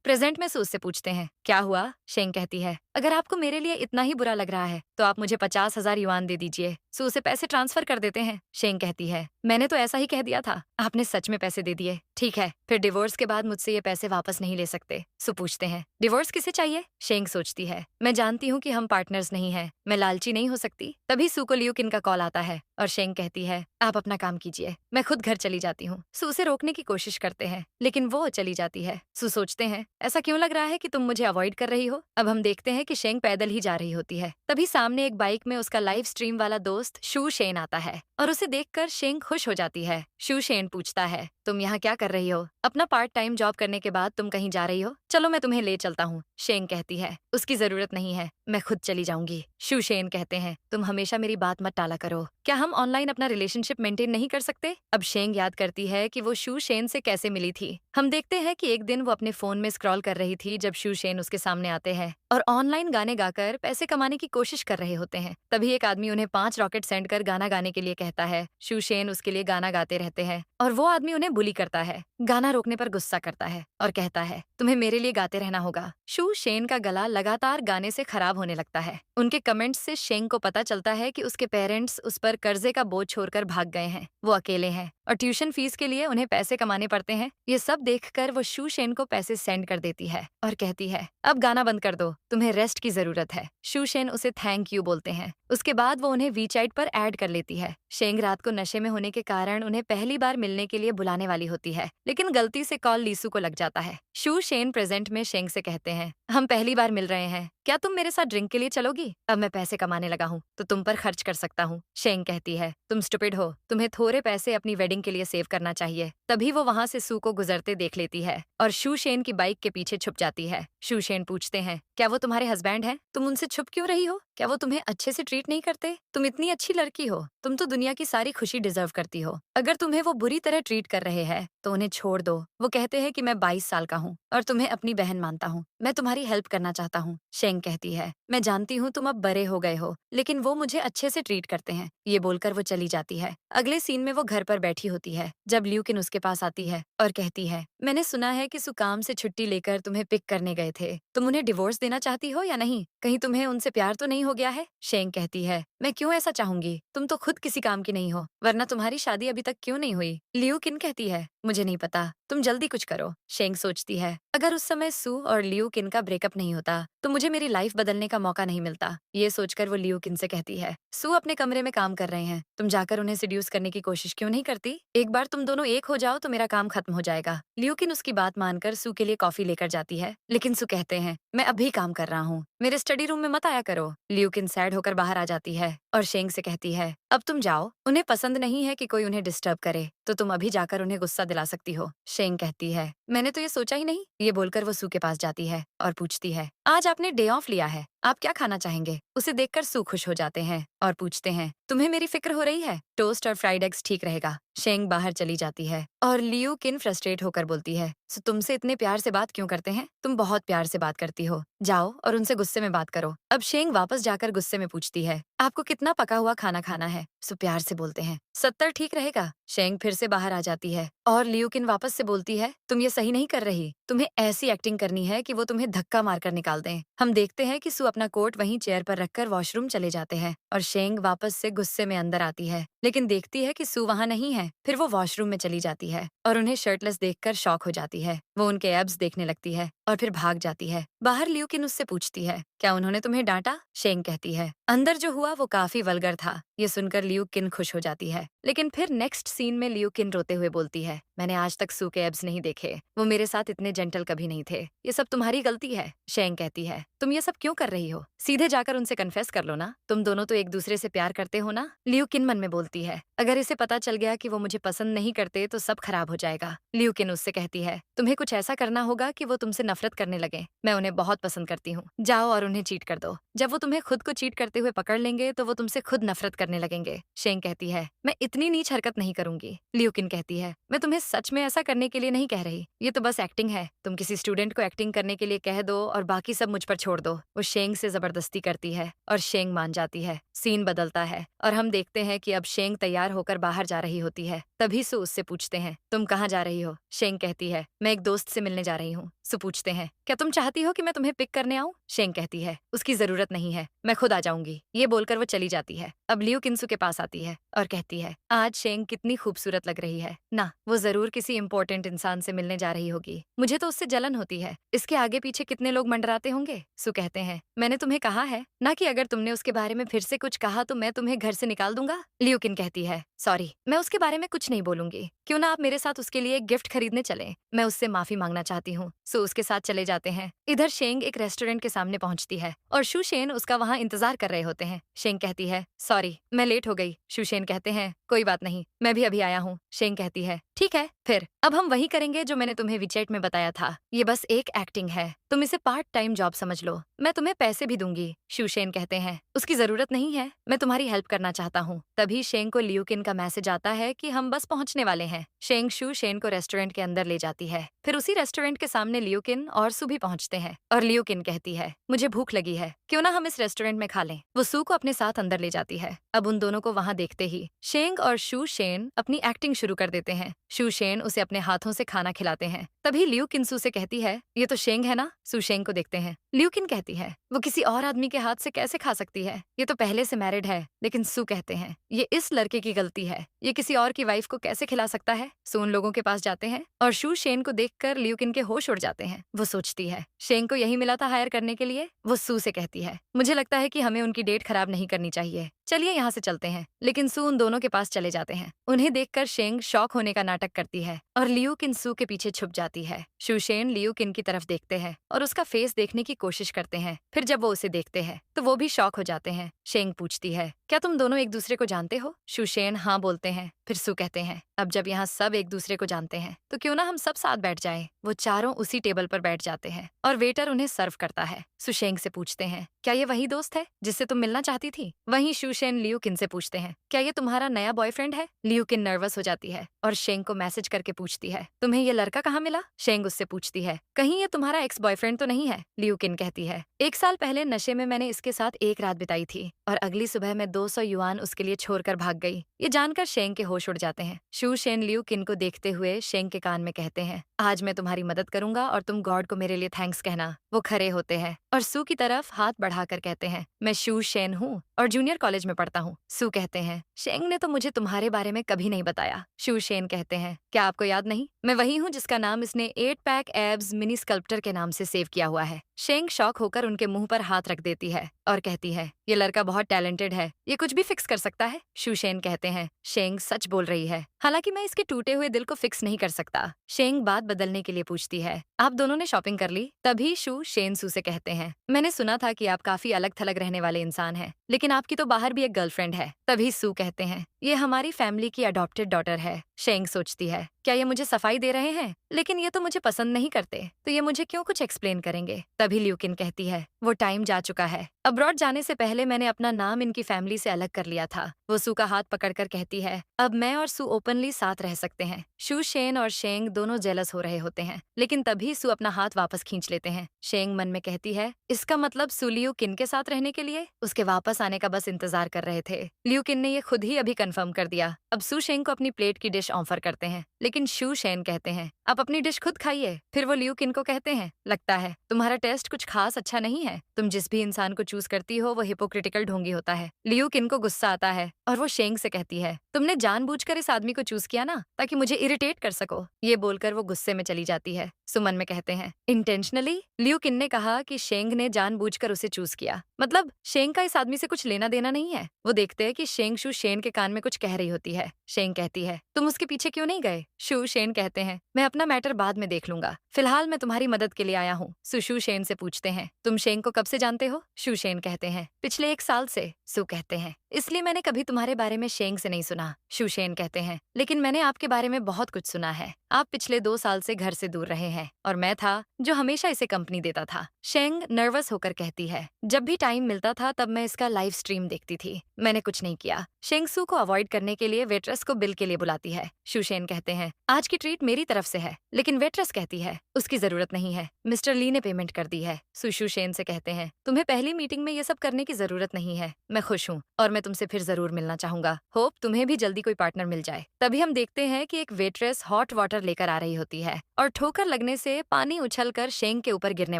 Speaker 1: प्रेजेंट में सू उससे पूछते हैं, क्या हुआ। शेंग कहती है, अगर आपको मेरे लिए इतना ही बुरा लग रहा है तो आप मुझे 50,000 युआन दे दीजिए। सू उसे पैसे ट्रांसफर कर देते हैं। शेंग कहती है, मैंने तो ऐसा ही कह दिया था, आपने सच में पैसे दे दिए। ठीक है, फिर डिवोर्स के बाद मुझसे ये पैसे वापस नहीं ले सकते। सू पूछते हैं, डिवोर्स किसे चाहिए। शेंग सोचती है, मैं जानती हूँ कि हम पार्टनर्स नहीं हैं, मैं लालची नहीं हो सकती। तभी सू को लियू किन का कॉल आता है और शेंग कहती है, आप अपना काम कीजिए, मैं खुद घर चली जाती हूँ। सू उसे रोकने की कोशिश करते हैं लेकिन वो चली जाती है। सू सोचते हैं, ऐसा क्यों लग रहा है कि तुम मुझे अवॉइड कर रही हो। अब हम देखते हैं कि शेंग पैदल ही जा रही होती है। तभी सामने एक बाइक में उसका लाइव स्ट्रीम वाला दोस्त शू शेन आता है और उसे देखकर शेंग खुश हो जाती है। शू शेन पूछता है, तुम यहाँ क्या कर रही हो। अपना पार्ट टाइम जॉब करने के बाद तुम कहीं जा रही हो, चलो मैं तुम्हें ले चलता हूँ। शेंग कहती है, उसकी जरूरत नहीं है, मैं खुद चली जाऊंगी। शू शेन कहते हैं, तुम हमेशा मेरी बात मत टाला करो, क्या हम ऑनलाइन अपना रिलेशनशिप मेंटेन नहीं कर सकते। अब शेंग याद करती है कि वो शू शेन से कैसे मिली थी। हम देखते हैं कि एक दिन वो अपने फोन में स्क्रॉल कर रही थी जब शू शेन उसके सामने आते हैं और ऑनलाइन गाने गाकर पैसे कमाने की कोशिश कर रहे होते हैं। तभी एक आदमी उन्हें 5 रॉकेट सेंड कर गाना गाने के लिए कहता है। शू शेन उसके लिए गाना गाते रहते हैं और वो आदमी उन्हें बुली करता है। गाना रोकने पर गुस्सा करता है और कहता है, तुम्हें मेरे लिए गाते रहना होगा। शू शेन का गला लगातार गाने से खराब होने लगता है। उनके कमेंट्स से शेंग को पता चलता है कि उसके पेरेंट्स उस पर कर्जे का बोझ छोड़कर भाग गए हैं। वो अकेले हैं और ट्यूशन फीस के लिए उन्हें पैसे कमाने पड़ते हैं। ये सब देखकर वो शू शेन को पैसे सेंड कर देती है और कहती है, अब गाना बंद कर दो, तुम्हें रेस्ट की जरूरत है। शू शेन उसे थैंक यू बोलते हैं। उसके बाद वो उन्हें वीचैट पर ऐड कर लेती है। शेंग रात को नशे में होने के कारण उन्हें पहली बार मिलने के लिए बुलाने वाली होती है, लेकिन गलती से कॉल लीसू को लग जाता है। शू शेन प्रेजेंट में शेंग से कहते हैं, हम पहली बार मिल रहे हैं, क्या तुम मेरे साथ ड्रिंक के लिए चलोगी। अब मैं पैसे कमाने लगा हूँ तो तुम पर खर्च कर सकता हूँ। शेंग कहती है, तुम स्टूपिड हो, तुम्हें थोड़े पैसे अपनी वेडिंग के लिए सेव करना चाहिए। तभी वो वहाँ से सू को गुजरते देख लेती है और शू शेन की बाइक के पीछे छुप जाती है। शू शेन पूछते हैं, क्या वो तुम्हारे हस्बैंड हैं? तुम उनसे छुप क्यों रही हो? क्या वो तुम्हें अच्छे से ट्रीट नहीं करते? तुम इतनी अच्छी लड़की हो, तुम तो दुनिया की सारी खुशी डिजर्व करती हो। अगर तुम्हें वो बुरी तरह ट्रीट कर रहे हैं तो उन्हें छोड़ दो। वो कहते हैं कि मैं 22 साल का हूँ और तुम्हें अपनी बहन मानता हूँ, मैं तुम्हारी हेल्प करना चाहता हूँ। शेंग कहती है, मैं जानती हूँ तुम अब बड़े हो गए हो, लेकिन वो मुझे अच्छे से ट्रीट करते हैं। ये बोलकर वो चली जाती है। अगले सीन में वो घर पर बैठी होती है जब ल्यूकिन उसके पास आती है और कहती है, मैंने सुना है कि सु काम से छुट्टी लेकर तुम्हें पिक करने गए थे, तुम उन्हें डिवोर्स देना चाहती हो या नहीं? कहीं तुम्हें उनसे प्यार तो नहीं हो गया है? शेंग कहती है, मैं क्यों ऐसा चाहूंगी, तुम तो खुद किसी काम की नहीं हो, वरना तुम्हारी शादी अभी तक क्यों नहीं हुई। ल्यूकिन कहती है, मुझे नहीं पता, तुम जल्दी कुछ करो। शेंग सोचती है, अगर उस समय सू और ल्यूकिन का ब्रेकअप नहीं होता तो मुझे मेरी लाइफ बदलने का मौका नहीं मिलता। ये सोचकर वो ल्यूकिन से कहती है, सू अपने कमरे में काम कर रहे हैं, तुम जाकर उन्हें सिड्यूस करने की कोशिश क्यों नहीं करती? एक बार तुम दोनों एक हो जाओ तो मेरा काम खत्म हो जाएगा। ल्यूकिन उसकी बात मानकर सू के लिए कॉफी लेकर जाती है, लेकिन सू कहते हैं, मैं अभी काम कर रहा हूँ, मेरे स्टडी रूम में मत आया करो। ल्यूकिन सैड होकर बाहर आ जाती है और शेंग से कहती है, अब तुम जाओ, उन्हें पसंद नहीं है कि कोई उन्हें डिस्टर्ब करे, तो तुम अभी जाकर उन्हें गुस्सा दिला सकती हो। शेंग कहती है, मैंने तो ये सोचा ही नहीं। ये बोलकर वो सू के पास जाती है और पूछती है, आज आपने डे ऑफ लिया है, आप क्या खाना चाहेंगे? उसे देखकर सू खुश हो जाते हैं और पूछते हैं, तुम्हें मेरी फिक्र हो रही है? टोस्ट और फ्राइड एग्स ठीक रहेगा। शेंग बाहर चली जाती है और ल्यूकिन फ्रस्ट्रेट होकर बोलती है, सो तुमसे इतने प्यार से बात क्यों करते हैं? तुम बहुत प्यार से बात करती हो, जाओ और उनसे गुस्से में बात करो। अब शेंग वापस जाकर गुस्से में पूछती है, आपको कितना पका हुआ खाना खाना है? सो प्यार से बोलते हैं, 70 ठीक रहेगा। शेंग फिर से बाहर आ जाती है और ल्यूकिन वापस से बोलती है, तुम ये सही नहीं कर रही, तुम्हें ऐसी एक्टिंग करनी है कि वो तुम्हें धक्का मारकर निकाल दें। हम देखते हैं कि सू अपना कोट वहीं चेयर पर रखकर वॉशरूम चले जाते हैं और शेंग वापस से गुस्से में अंदर आती है, लेकिन देखती है कि सू वहाँ नहीं है। फिर वो वॉशरूम में चली जाती है और उन्हें शर्टलेस देखकर शॉक हो जाती है। वो उनके एब्स देखने लगती है और फिर भाग जाती है। बाहर लियूकिन उससे पूछती है, क्या उन्होंने तुम्हें डांटा? शेंग कहती है, अंदर जो हुआ वो काफी वल्गर था। ये सुनकर लियूकिन खुश हो जाती है, लेकिन फिर नेक्स्ट सीन में लियूकिन रोते हुए बोलती है, मैंने आज तक सू के एब्स नहीं देखे, वो मेरे साथ इतने जेंटल कभी नहीं थे, ये सब तुम्हारी गलती है। शेंग कहती है, तुम ये सब क्यों कर रही हो? सीधे जाकर उनसे कन्फेस कर लो ना, तुम दोनों तो एक दूसरे से प्यार करते हो ना। लियूकिन मन में बोलती है, अगर इसे पता चल गया कि वो मुझे पसंद नहीं करते तो सब खराब हो जाएगा। लियूकिन उससे कहती है, तुम्हें कुछ ऐसा करना होगा कि वो तुमसे नफरत करने लगे। मैं उन्हें बहुत पसंद करती हूँ, जाओ और उन्हें चीट कर दो। जब वो तुम्हें खुद को चीट करते हुए पकड़ लेंगे तो वो तुमसे खुद नफरत करने लगेंगे। शेंग कहती है, मैं इतनी नीच हरकत नहीं करूंगी। लियूकिन कहती है, मैं तुम्हें सच में ऐसा करने के लिए नहीं कह रही, ये तो बस एक्टिंग है। तुम किसी स्टूडेंट को एक्टिंग करने के लिए कह दो और बाकी सब मुझ पर छोड़ दो। वो शेंग से जबरदस्ती करती है और शेंग मान जाती है। सीन बदलता है और हम देखते हैं कि अब शेंग तैयार होकर बाहर जा रही होती है। तभी सू उससे पूछते हैं, तुम कहाँ जा रही हो? शेंग कहती है, मैं एक दोस्त से मिलने जा रही हूँ। सू पूछते हैं, क्या तुम चाहती हो कि मैं तुम्हें पिक करने आऊँ? शेंग कहती है, उसकी जरूरत नहीं है, मैं खुद आ जाऊंगी। ये बोलकर वो चली जाती है। अब लियूकिन सू के पास आती है और कहती है, आज शेंग कितनी खूबसूरत लग रही है ना, वो जरूर किसी इंपॉर्टेंट इंसान से मिलने जा रही होगी। मुझे तो उससे जलन होती है, इसके आगे पीछे कितने लोग मंडराते होंगे। सू कहते हैं, मैंने तुम्हें कहा है ना कि अगर तुमने उसके बारे में फिर से कुछ कहा तो मैं तुम्हें घर से निकाल दूंगा। लियूकिन कहती है, सॉरी, मैं उसके बारे में कुछ नहीं बोलूंगी। क्यों ना आप मेरे साथ उसके लिए एक गिफ्ट खरीदने चले, मैं उससे माफी मांगना चाहती हूँ। सो उसके साथ चले जाते हैं। इधर शेंग एक रेस्टोरेंट के सामने पहुंचती है और शूशेन उसका वहां इंतजार कर रहे होते हैं। शेंग कहती है, सॉरी, मैं लेट हो गई। शूशेन कहते हैं, कोई बात नहीं, मैं भी अभी आया हूँ। शेंग कहती है, ठीक है, फिर अब हम वही करेंगे जो मैंने तुम्हें विचेट में बताया था। ये बस एक एक्टिंग है, तुम इसे पार्ट टाइम जॉब समझ लो, मैं तुम्हें पैसे भी दूंगी। शूशेन कहते हैं, उसकी जरूरत नहीं है, मैं तुम्हारी हेल्प करना चाहता हूँ। तभी शेंग को लियूकिन का मैसेज आता है कि हम बस पहुंचने वाले हैं। शेंग शूशेन को रेस्टोरेंट के अंदर ले जाती है। फिर उसी रेस्टोरेंट के सामने लियूकिन और सू भी पहुंचते हैं और लियूकिन कहती है, मुझे भूख लगी है, क्यों ना हम इस रेस्टोरेंट में खा लें। वो सू को अपने साथ अंदर ले जाती है। अब उन दोनों को वहां देखते ही शेंग और शूशेन अपनी एक्टिंग शुरू कर देते हैं। शूशेन उसे अपने हाथों से खाना खिलाते हैं। तभी लियूकिन सू से कहती है, ये तो शेंग है ना। सू शेंग को देखते हैं। लियूकिन कहती है, वो किसी और आदमी के हाथ से कैसे खा सकती है, ये तो पहले से मैरिड है। लेकिन सू कहते हैं, ये इस लड़के की गलती है, ये किसी और की वाइफ को कैसे खिला सकता है। सू उन लोगों के पास जाते हैं और शू शेन को देखकर लियूकिन के होश उड़ जाते हैं। वो सोचती है, शेंग को यही मिला था हायर करने के लिए। वो सू से कहती है, मुझे लगता है कि हमें उनकी डेट खराब नहीं करनी चाहिए, चलिए यहाँ से चलते हैं। लेकिन सू उन दोनों के पास चले जाते हैं। उन्हें देखकर शेंग शॉक होने का नाटक करती है और लियूकिन सू के पीछे छुप जाती है। शूशेन लियूकिन की तरफ देखते हैं और उसका फेस देखने की कोशिश करते हैं। फिर जब वो उसे देखते हैं तो वो भी शॉक हो जाते हैं। शेंग पूछती है, क्या तुम दोनों एक दूसरे को जानते हो? शूशेन हाँ बोलते हैं। फिर सू कहते हैं, अब जब यहाँ सब एक दूसरे को जानते हैं तो क्यों ना हम सब साथ बैठ जाएं। वो चारों उसी टेबल पर बैठ जाते हैं और वेटर उन्हें सर्व करता है। सू शेंग से पूछते हैं, क्या ये वही दोस्त है जिससे तुम मिलना चाहती थी? वहीं शूशेन लियूकिन से पूछते हैं, क्या ये तुम्हारा नया बॉयफ्रेंड है? लियूकिन नर्वस हो जाती है और शेंग को मैसेज करके पूछती है, तुम्हें ये लड़का कहाँ मिला? शेंग उससे पूछती है, कहीं ये तुम्हारा एक्स बॉयफ्रेंड तो नहीं है? लियूकिन कहती है, 1 साल पहले नशे में मैंने इसके साथ एक रात बिताई थी और अगली सुबह मैं 200 युआन उसके लिए छोड़कर भाग गई। ये जानकर शेंग के होश उड़ जाते हैं। शूशेन लियूकिन को देखते हुए शेंग के कान में कहते हैं, आज मैं तुम्हारी मदद करूंगा और तुम गॉड को मेरे लिए थैंक्स कहना। वो खड़े होते हैं और सू की तरफ हाथ बढ़ाकर कहते हैं, मैं शूशेन हूँ और जूनियर कॉलेज में पढ़ता हूँ। सू कहते हैं, शेंग ने तो मुझे तुम्हारे बारे में कभी नहीं बताया। शूशेन कहते हैं, क्या आपको याद नहीं? मैं वही हूँ जिसका नाम इसने 8 पैक एब्स मिनी स्कल्प्टर के नाम से सेव किया हुआ है। शेंग शॉक होकर उनके मुंह पर हाथ रख देती है और कहती है, ये लड़का बहुत टैलेंटेड है, ये कुछ भी फिक्स कर सकता है। शूशेन कहते हैं, शेंग सच बोल रही है, हालांकि मैं इसके टूटे हुए दिल को फिक्स नहीं कर सकता। शेंग बात बदलने के लिए पूछती है, आप दोनों ने शॉपिंग कर ली? तभी शूशेन सू से कहते हैं, मैंने सुना था कि आप काफी अलग थलग रहने वाले इंसान हैं, लेकिन आपकी तो बाहर भी एक गर्लफ्रेंड है। तभी सू कहते हैं, ये हमारी फैमिली की अडॉप्टेड डॉटर है। शेंग सोचती है, क्या ये मुझे सफाई दे रहे हैं? लेकिन ये तो मुझे पसंद नहीं करते, तो ये मुझे क्यों कुछ एक्सप्लेन करेंगे? तभी लियूकिन कहती है, वो टाइम जा चुका है, अब्रॉड जाने से पहले मैंने अपना नाम इनकी फैमिली से अलग कर लिया था। वो सू का हाथ पकड़कर कहती है, अब मैं और सू ओपनली साथ रह सकते हैं। शूशेन और शेंग दोनों जेलस हो रहे होते हैं, लेकिन तभी सू अपना हाथ वापस खींच लेते हैं। शेंग मन में कहती है, इसका मतलब सू लियूकिन के साथ रहने के लिए उसके वापस आने का बस इंतजार कर रहे थे। लियूकिन ने ये खुद ही अभी कंफर्म कर दिया। अब सू शेंग को अपनी प्लेट की डिश ऑफर करते हैं, लेकिन शूशेन कहते हैं, आप अपनी डिश खुद खाइए। फिर वो लियूकिन को कहते हैं, लगता है तुम्हारा टेस्ट कुछ खास अच्छा नहीं है, तुम जिस भी इंसान को चूज करती हो वो हिपोक्रिटिकल ढोंगी होता है। लियू किन को गुस्सा आता है और वो शेंग से कहती है, तुमने जानबूझकर इस आदमी को चूज किया ना ताकि मुझे इरिटेट कर सको। ये बोलकर वो गुस्से में चली जाती है। सुमन में कहते हैं, इंटेंशनली? लियू किन ने कहा कि शेंग ने जानबूझकर उसे चूज किया, मतलब शेंग का इस आदमी से कुछ लेना देना नहीं है। वो देखते हैं कि शेंग शू शेन के कान में कुछ कह रही होती है। शेंग कहती है, तुम उसके पीछे क्यों नहीं गए? शू शेन कहते हैं, मैं अपना मैटर बाद में देख लूंगा, फिलहाल मैं तुम्हारी मदद के लिए आया हूँ। शू शेन से पूछते हैं, तुम शेंग को कब से जानते हो? शू शेन कहते हैं, पिछले 1 साल से। सू कहते हैं, इसलिए मैंने कभी तुम्हारे बारे में शेंग से नहीं सुना। शू शेन कहते हैं, लेकिन मैंने आपके बारे में बहुत कुछ सुना है। आप पिछले 2 साल से घर से दूर रहे हैं और मैं था जो हमेशा इसे कंपनी देता था। शेंग नर्वस होकर कहती है, जब भी टाइम मिलता था तब मैं इसका लाइव स्ट्रीम देखती थी, मैंने कुछ नहीं किया। शेंग सू को अवॉइड करने के लिए वेट्रेस को बिल के लिए बुलाती है। शू शेन कहते हैं, आज की ट्रीट मेरी तरफ से है, लेकिन वेट्रेस कहती है, उसकी जरूरत नहीं है, मिस्टर ली ने पेमेंट कर दी है। शू शेन से कहते हैं, तुम्हें पहली मीटिंग में ये सब करने की जरूरत नहीं है, मैं खुश हूँ और मैं तुमसे फिर जरूर मिलना चाहूंगा। होप तुम्हें भी जल्दी कोई पार्टनर मिल जाए। तभी हम देखते हैं कि एक वेट्रेस हॉट वाटर लेकर आ रही होती है और ठोकर लगने से पानी उछलकर शेंग के ऊपर गिरने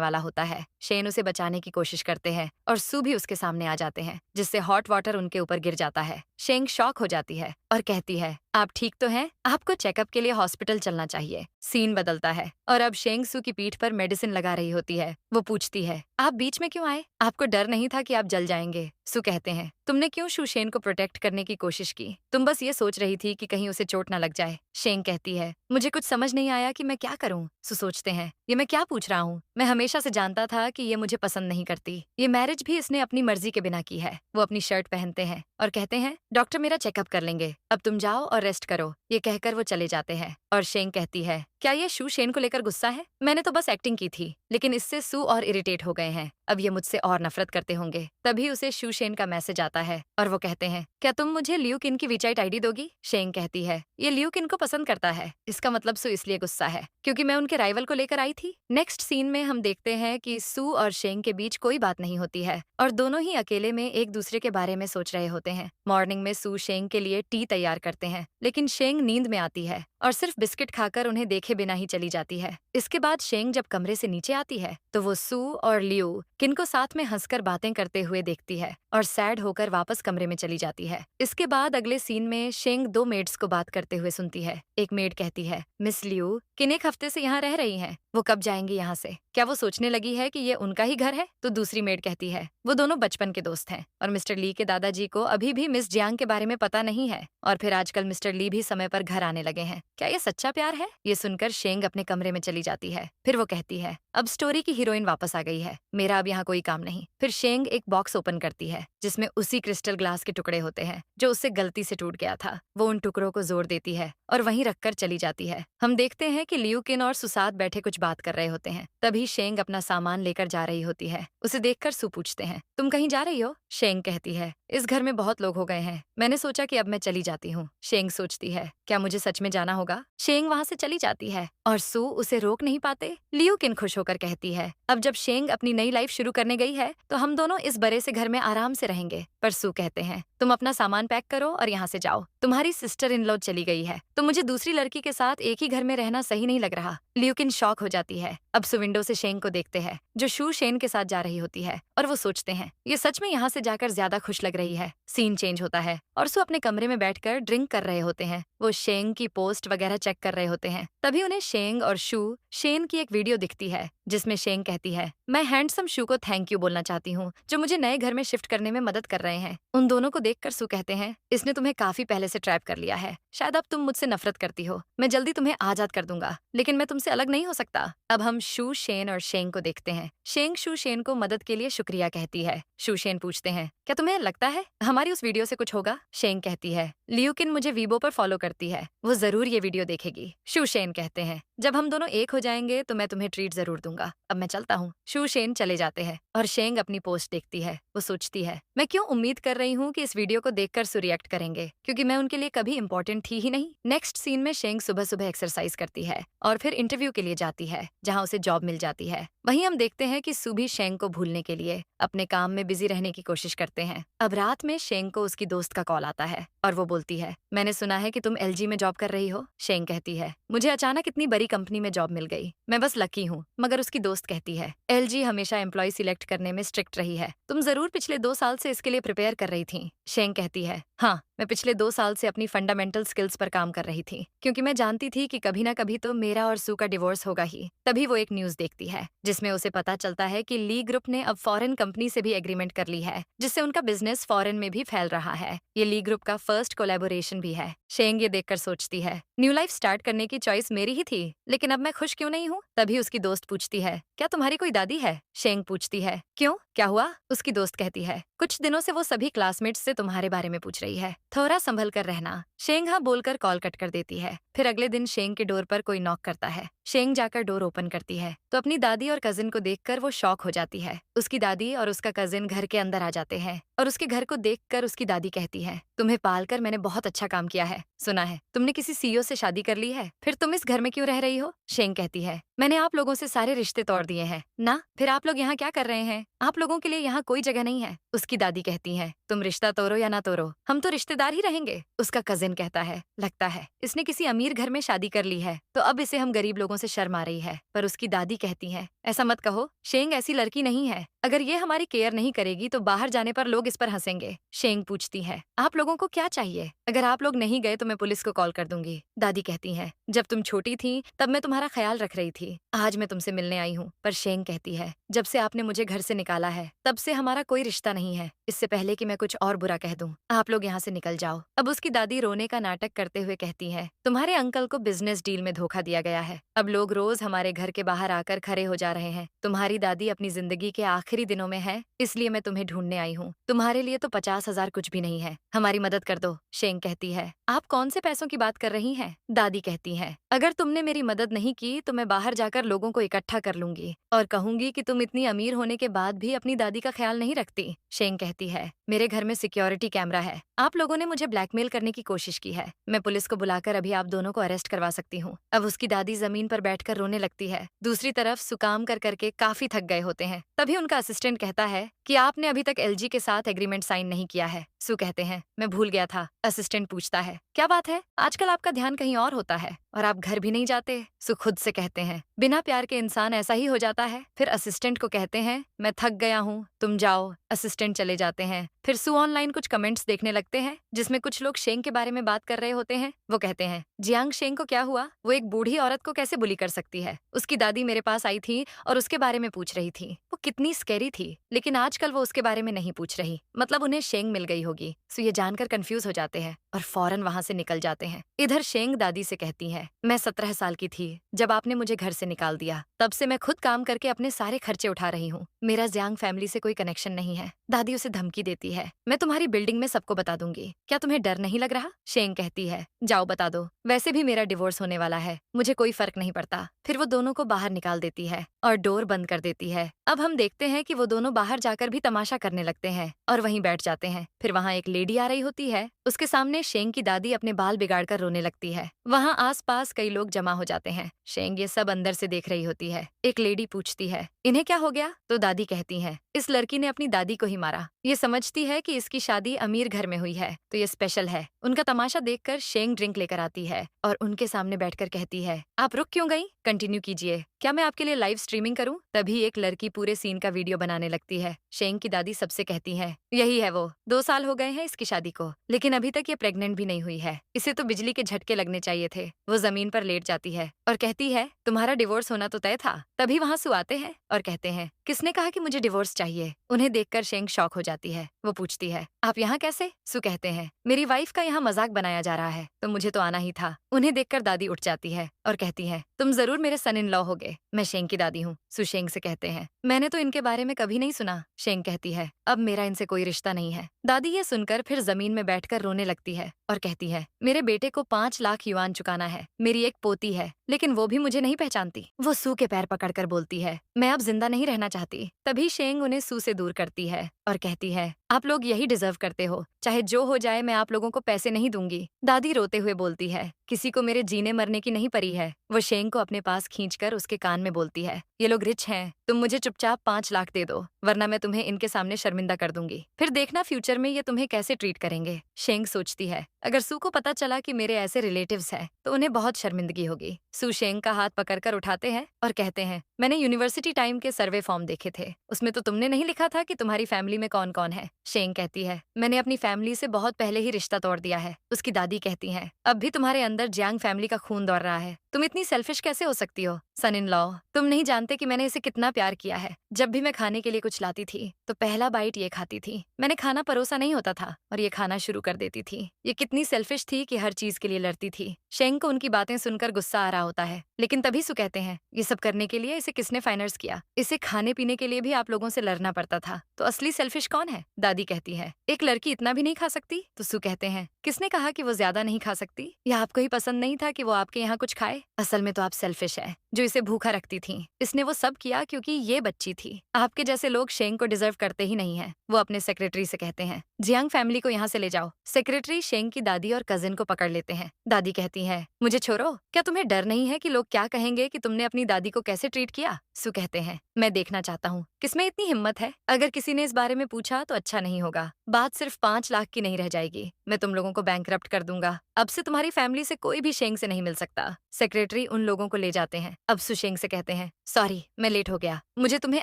Speaker 1: वाला होता है। शेन उसे बचाने की कोशिश करते हैं और सू भी उसके सामने आ जाते हैं, जिससे हॉट वाटर उनके ऊपर गिर जाता है। शेंग शॉक हो जाती है और कहती है, आप ठीक तो हैं? आपको चेकअप के लिए हॉस्पिटल चलना चाहिए। सीन बदलता है और अब शेंग सू की पीठ पर मेडिसिन लगा रही होती है। वो पूछती है, आप बीच में क्यों आए? आपको डर नहीं था कि आप जल जाएंगे? सू कहते हैं, तुमने क्यों शू शेन को प्रोटेक्ट करने की कोशिश की? तुम बस ये सोच रही थी कि कहीं उसे चोट ना लग जाए। शेंग कहती है, मुझे कुछ समझ नहीं आया कि मैं क्या करूं। सू सोचते हैं, ये मैं क्या पूछ रहा हूँ? मैं हमेशा से जानता था कि ये मुझे पसंद नहीं करती। ये मैरिज भी इसने अपनी मर्जी के बिना की है। वो अपनी शर्ट पहनते हैं और कहते हैं, डॉक्टर मेरा चेकअप कर लेंगे, अब तुम जाओ और रेस्ट करो। ये कहकर वो चले जाते हैं और शेंग कहती है, क्या ये शू शेन को लेकर गुस्सा है? मैंने तो बस एक्टिंग की थी, लेकिन इससे सू और इरिटेट हो गए हैं। अब ये मुझसे और नफरत करते होंगे। तभी उसे शू शेन का मैसेज आता है और वो कहते हैं, क्या तुम मुझे लियू किन की वीचाइट आईडी दोगी? शेंग कहती है, ये लियू किन को पसंद करता है, इसका मतलब सू इसलिए गुस्सा है क्योंकि मैं उनके राइवल को लेकर आई थी। नेक्स्ट सीन में हम देखते हैं कि सू और शेंग के बीच कोई बात नहीं होती है और दोनों ही अकेले में एक दूसरे के बारे में सोच रहे होते हैं। मॉर्निंग में सू शेंग के लिए टी तैयार करते हैं, लेकिन शेंग नींद में आती है और सिर्फ बिस्किट खाकर उन्हें देखे बिना ही चली जाती है। इसके बाद शेंग जब कमरे से नीचे आती है तो वो सू और लियू किन को साथ में हंसकर बातें करते हुए देखती है और सैड होकर वापस कमरे में चली जाती है। इसके बाद अगले सीन में शेंग 2 मेड्स को बात करते हुए सुनती है। एक मेड कहती है, मिस लियू किन 1 हफ्ते से यहाँ रह रही हैं, वो कब जाएंगी यहाँ से? क्या वो सोचने लगी है कि ये उनका ही घर है? तो दूसरी मेड कहती है, वो दोनों बचपन के दोस्त हैं और मिस्टर ली के दादाजी को अभी भी मिस जियांग के बारे में पता नहीं है और फिर आजकल मिस्टर ली भी समय पर घर आने लगे हैं। क्या ये सच्चा प्यार है? ये सुनकर शेंग अपने कमरे में चली जाती है। फिर वो कहती है, अब स्टोरी की हीरोइन वापस आ गई है, मेरा अब यहाँ कोई काम नहीं। फिर शेंग एक बॉक्स ओपन करती है जिसमें उसी क्रिस्टल ग्लास के टुकड़े होते हैं जो उससे गलती से टूट गया था। वो उन टुकड़ों को जोड़ देती है और वहीं रखकर चली जाती है। हम देखते हैं कि लियू किन और सुसाद बैठे कुछ बात कर रहे होते हैं। तभी शेंग अपना सामान लेकर जा रही होती है। उसे देखकर सू पूछते हैं, तुम कहीं जा रही हो? शेंग कहती है, इस घर में बहुत लोग हो गए हैं, मैंने सोचा कि अब मैं चली जाती हूँ। शेंग सोचती है, क्या मुझे सच में जाना होगा? शेंग वहाँ से चली जाती है और सू उसे रोक नहीं पाते। लियू किन खुश होकर कहती है, अब जब शेंग अपनी नई लाइफ शुरू करने गई है तो हम दोनों इस बड़े से घर में आराम से रहेंगे। पर सू कहते हैं, तुम अपना सामान पैक करो और यहाँ से जाओ, तुम्हारी सिस्टर इन लॉ चली गई है तो मुझे दूसरी लड़की के साथ एक ही घर में रहना सही नहीं लग रहा। लियू किन शॉक हो जाती है। अब सू विंडो से शेंग को देखते हैं जो शू शेन के साथ जा रही होती है और वो सोचते हैं, ये सच में यहाँ से जाकर ज्यादा खुश लग रही है। सीन चेंज होता है और सू अपने कमरे में बैठकर ड्रिंक कर रहे होते हैं। वो शेंग की पोस्ट वगैरह चेक कर रहे होते हैं। तभी उन्हें शेंग और शू शेन की एक वीडियो दिखती है जिसमें शेंग कहती है, मैं हैंडसम शू को थैंक यू बोलना चाहती हूँ जो मुझे नए घर में शिफ्ट करने में मदद कर रहे हैं। उन दोनों को देखकर सू कहते हैं, इसने तुम्हें काफी पहले से ट्रैप कर लिया है, शायद अब तुम मुझसे नफरत करती हो, मैं जल्दी तुम्हें आजाद कर दूंगा, लेकिन मैं तुमसे अलग नहीं हो सकता। अब हम शू शेन और शेंग को देखते हैं। शेंग शू शेन को मदद के लिए शुक्रिया कहती है। शू शेन पूछते हैं, क्या तुम्हें लगता है हमारी उस वीडियो से कुछ होगा? शेंग कहती है, लियू किन मुझे वीबो पर फॉलो करती है, वो जरूर ये वीडियो देखेगी। शू शेन कहते हैं, जब हम दोनों एक हो जाएंगे तो मैं तुम्हें ट्रीट जरूर दूंगा, अब मैं चलता हूँ। शू शेन चले जाते हैं और शेंग अपनी पोस्ट देखती है। वो सोचती है, मैं क्यों उम्मीद कर रही हूँ कि इस वीडियो को देखकर सू रिएक्ट करेंगे, क्योंकि मैं उनके लिए कभी इंपॉर्टेंट थी ही नहीं। नेक्स्ट सीन में शेंग सुबह सुबह एक्सरसाइज करती है और फिर इंटरव्यू के लिए जाती है जहाँ उसे जॉब मिल जाती है। वहीं हम देखते हैं कि सू भी शेंग को भूलने के लिए अपने काम में बिजी रहने की कोशिश करते हैं। अब रात में शेंग को उसकी दोस्त का कॉल आता है और वो बोलती है, मैंने सुना है कि तुम एलजी में जॉब कर रही हो। शेंग कहती है, मुझे अचानक इतनी बड़ी कंपनी में जॉब मिल गई, मैं बस लकी हूँ। मगर उसकी दोस्त कहती है, एलजी हमेशा एम्प्लॉय सिलेक्ट करने में स्ट्रिक्ट रही है, तुम जरूर पिछले 2 साल से इसके लिए प्रिपेयर कर रही थी। शेंग कहती है, हाँ, मैं पिछले 2 साल से अपनी फंडामेंटल स्किल्स पर काम कर रही थी, क्योंकि मैं जानती थी कि कभी ना कभी तो मेरा और सू का डिवोर्स होगा ही। तभी वो एक न्यूज देखती है जिसमें उसे पता चलता है कि ली ग्रुप ने अब फॉरेन कंपनी से भी एग्रीमेंट कर ली है, जिससे उनका बिजनेस फॉरेन में भी फैल रहा है। ये ली ग्रुप का फर्स्ट कोलैबोरेशन भी है। शेंग ये देखकर सोचती है, न्यू लाइफ स्टार्ट करने की चॉइस मेरी ही थी, लेकिन अब मैं खुश क्यों नहीं हूँ। तभी उसकी दोस्त पूछती है, क्या तुम्हारी कोई दादी है। शेंग पूछती है, क्यों, क्या हुआ। उसकी दोस्त कहती है, कुछ दिनों से वो सभी क्लासमेट्स से तुम्हारे बारे में पूछ रही है, थोड़ा संभल कर रहना। शेंग हाँ बोलकर कॉल कट कर देती है। फिर अगले दिन शेंग के डोर पर कोई नॉक करता है। शेंग जाकर डोर ओपन करती है तो अपनी दादी और कजिन को देखकर वो शॉक हो जाती है। उसकी दादी और उसका कजिन घर के अंदर आ जाते हैं और उसके घर को देखकर उसकी दादी कहती है, तुम्हें पालकर मैंने बहुत अच्छा काम किया है। सुना है तुमने किसी सीईओ से शादी कर ली है, फिर तुम इस घर में क्यों रह रही हो। शेंग कहती है, मैंने आप लोगों से सारे रिश्ते तोड़ दिए हैं ना, फिर आप लोग यहाँ क्या कर रहे हैं, आप लोगों के लिए यहाँ कोई जगह नहीं है। उसकी दादी कहती है, तुम रिश्ता तोड़ो या ना तोड़ो, हम तो रिश्तेदार ही रहेंगे। उसका कजिन कहता है, लगता है इसने किसी अमीर घर में शादी कर ली है, तो अब इसे हम गरीब लोगों से शर्म आ रही है। पर उसकी दादी कहती है, ऐसा मत कहो, शेंग ऐसी लड़की नहीं है, अगर ये हमारी केयर नहीं करेगी तो बाहर जाने पर लोग इस पर हंसेंगे। शेंग पूछती है, आप लोगों को क्या चाहिए, अगर आप लोग नहीं गए तो मैं पुलिस को कॉल कर दूंगी। दादी कहती है, जब तुम छोटी थी तब मैं तुम्हारा ख्याल रख रही थी, आज मैं तुमसे मिलने आई हूँ। पर शेंग कहती है, जब से आपने मुझे घर से निकाला है तब से हमारा कोई रिश्ता नहीं है, इससे पहले कि मैं कुछ और बुरा कह दूं, आप लोग यहाँ से निकल जाओ। अब उसकी दादी रोने का नाटक करते हुए कहती है, तुम्हारे अंकल को बिजनेस डील में धोखा दिया गया है, अब लोग रोज हमारे घर के बाहर आकर खड़े हो जा रहे हैं। तुम्हारी दादी अपनी जिंदगी के आखिरी दिनों में है, इसलिए मैं तुम्हें ढूंढने आई हूँ। तुम्हारे लिए तो 50,000 कुछ भी नहीं है, हमारी मदद कर दो। शेंग कहती है, आप कौन से पैसों की बात कर रही हैं। दादी कहती है, अगर तुमने मेरी मदद नहीं की तो मैं बाहर जाकर लोगों को इकट्ठा कर लूंगी और कहूंगी कि तुम इतनी अमीर होने के बाद भी अपनी दादी का ख्याल नहीं रखती। शेंग कहती है, मेरे घर में सिक्योरिटी कैमरा है, आप लोगों ने मुझे ब्लैकमेल करने की कोशिश की है, मैं पुलिस को बुलाकर अभी आप दोनों को अरेस्ट करवा सकती हूँ। अब उसकी दादी जमीन पर बैठकर रोने लगती है। दूसरी तरफ सुकाम कर करके काफी थक गए होते हैं। तभी उनका असिस्टेंट कहता है कि आपने अभी तक एलजी के साथ एग्रीमेंट साइन नहीं किया है। सू कहते हैं, मैं भूल गया था। असिस्टेंट पूछता है, क्या बात है, आजकल आपका ध्यान कहीं और होता है और आप घर भी नहीं जाते। सू खुद से कहते हैं, बिना प्यार के इंसान ऐसा ही हो जाता है। फिर असिस्टेंट को कहते हैं, मैं थक गया हूँ, तुम जाओ। असिस्टेंट चले जाते हैं। फिर सू ऑनलाइन कुछ कमेंट्स देखने लगते हैं जिसमें कुछ लोग शेंग के बारे में बात कर रहे होते हैं। वो कहते हैं, जियांग शेंग को क्या हुआ, वो एक बूढ़ी औरत को कैसे बुली कर सकती है। उसकी दादी मेरे पास आई थी और उसके बारे में पूछ रही थी, वो कितनी स्कैरी थी, लेकिन आजकल वो उसके बारे में नहीं पूछ रही, मतलब उन्हें शेंग मिल गई होगी। सो ये जानकर कंफ्यूज हो जाते हैं और फौरन वहां से निकल जाते हैं। इधर शेंग दादी से कहती है, मैं 17 साल की थी जब आपने मुझे घर से निकाल दिया, तब से मैं खुद काम करके अपने सारे खर्चे उठा रही हूँ, मेरा जियांग फैमिली से कोई कनेक्शन नहीं है। दादी उसे धमकी देती है, मैं तुम्हारी बिल्डिंग में सबको बता दूंगी, क्या तुम्हें डर नहीं लग रहा। शेंग कहती है, जाओ बता दो, वैसे भी मेरा डिवोर्स होने वाला है, मुझे कोई फर्क नहीं पड़ता। फिर वो दोनों को बाहर निकाल देती है और डोर बंद कर देती है। अब हम देखते हैं कि वो दोनों बाहर जाकर भी तमाशा करने लगते हैं और वहीं बैठ जाते हैं। फिर वहाँ एक लेडी आ रही होती है, उसके सामने शेंग की दादी अपने बाल बिगाड़कर रोने लगती है। वहाँ आसपास कई लोग जमा हो जाते हैं। शेंग ये सब अंदर से देख रही होती है। एक लेडी पूछती है, इन्हें क्या हो गया। तो दादी कहती है, इस लड़की ने अपनी दादी को ही मारा, ये समझती है कि इसकी शादी अमीर घर में हुई है तो ये स्पेशल है। उनका तमाशा देखकर शेंग ड्रिंक लेकर आती है और उनके सामने बैठकर कहती है, आप रुक क्यों गई, कंटिन्यू कीजिए, क्या मैं आपके लिए लाइव स्ट्रीमिंग करूं। तभी एक लड़की पूरे सीन का वीडियो बनाने लगती है। शेंग की दादी सबसे कहती है, यही है वो, 2 साल हो गए हैं इसकी शादी को, लेकिन अभी तक ये प्रेग्नेंट भी नहीं हुई है, इसे तो बिजली के झटके लगने चाहिए थे। वो जमीन पर लेट जाती है और कहती है, तुम्हारा डिवोर्स होना तो तय था। तभी वहाँ सू आते हैं और कहते हैं, किसने कहा कि मुझे डिवोर्स चाहिए। उन्हें देखकर शेंग शॉक हो जाती है। वो पूछती है, आप यहाँ कैसे। सू कहते हैं, मेरी वाइफ का यहाँ मजाक बनाया जा रहा है तो मुझे तो आना ही था। उन्हें देखकर दादी उठ जाती है और कहती है, तुम जरूर मेरे सन इन लॉ होगे, मैं शेंग की दादी हूँ। सू शेंग से कहते हैं, मैंने तो इनके बारे में कभी नहीं सुना। शेंग कहती है, अब मेरा इनसे कोई रिश्ता नहीं है। दादी ये सुनकर फिर जमीन में बैठकर रोने लगती है और कहती है, मेरे बेटे को 5 लाख युआन चुकाना है, मेरी एक पोती है लेकिन वो भी मुझे नहीं पहचानती। वो सू के पैर पकड़कर बोलती है, मैं अब जिंदा नहीं रहना चाहती। तभी शेंग उन्हें सू से दूर करती है और कहती है, आप लोग यही डिजर्व करते हो, चाहे जो हो जाए मैं आप लोगों को पैसे नहीं दूंगी। दादी रोते हुए बोलती है किसी को मेरे जीने मरने की नहीं पड़ी है। वो शेंग को अपने पास खींचकर उसके कान में बोलती है, ये लोग रिच हैं, तुम मुझे चुपचाप 5 लाख दे दो, वरना मैं तुम्हें इनके सामने शर्मिंदा कर दूंगी। फिर देखना फ्यूचर में ये तुम्हें कैसे ट्रीट करेंगे। शेंग सोचती है, अगर सू को पता चला कि मेरे ऐसे रिलेटिव्स हैं तो उन्हें बहुत शर्मिंदगी होगी। सू शेंग का हाथ पकड़कर उठाते हैं और कहते हैं, मैंने यूनिवर्सिटी टाइम के सर्वे फॉर्म देखे थे, उसमें तो तुमने नहीं लिखा था कि तुम्हारी फैमिली में कौन कौन है। शेंग कहती है, मैंने अपनी फैमिली से बहुत पहले ही रिश्ता तोड़ दिया है। उसकी दादी कहती है, अब भी तुम्हारे अंदर जियांग फैमिली का खून दौड़ रहा है, तुम इतनी सेल्फिश कैसे हो सकती हो। सन इन लॉ, तुम नहीं जानते कि मैंने इसे कितना प्यार किया है। जब भी मैं खाने के लिए कुछ लाती थी तो पहला बाइट ये खाती थी। मैंने खाना परोसा नहीं होता था और ये खाना शुरू कर देती थी। ये कितनी सेल्फिश थी कि हर चीज के लिए लड़ती थी। शेंग को उनकी बातें सुनकर गुस्सा आ रहा होता है, लेकिन तभी सु कहते हैं, ये सब करने के लिए इसे किसने फाइनेंस किया। इसे खाने पीने के लिए भी आप लोगों से लड़ना पड़ता था, तो असली सेल्फिश कौन है। दादी कहती है, एक लड़की इतना भी नहीं खा सकती। तो सु कहते हैं, किसने कहा कि वो ज्यादा नहीं खा सकती, या आपको ही पसंद नहीं था कि वो आपके यहाँ कुछ खाए। असल में तो आप सेल्फिश है जो इसे भूखा रखती थी। इसने वो सब किया क्योंकि ये बच्ची थी। आपके जैसे लोग शेंग को डिजर्व करते ही नहीं है। वो अपने सेक्रेटरी से कहते हैं, जियांग फैमिली को यहाँ से ले जाओ। सेक्रेटरी शेंग की दादी और कजिन को पकड़ लेते हैं। दादी कहती है, मुझे छोड़ो, क्या तुम्हें डर नहीं है कि लोग क्या कहेंगे कि तुमने अपनी दादी को कैसे ट्रीट किया। सु कहते हैं, मैं देखना चाहता हूँ किसमें इतनी हिम्मत है। अगर किसी ने इस बारे में पूछा तो अच्छा नहीं होगा। बात सिर्फ 5 लाख की नहीं रह जाएगी, मैं तुम लोगों को बैंकरप्ट कर दूंगा। अब से तुम्हारी फैमिली से कोई भी शेंग से नहीं मिल सकता। सेक्रेटरी उन लोगों को ले जाते हैं। अब सु शेंग से कहते हैं, सॉरी मैं लेट हो गया, मुझे तुम्हें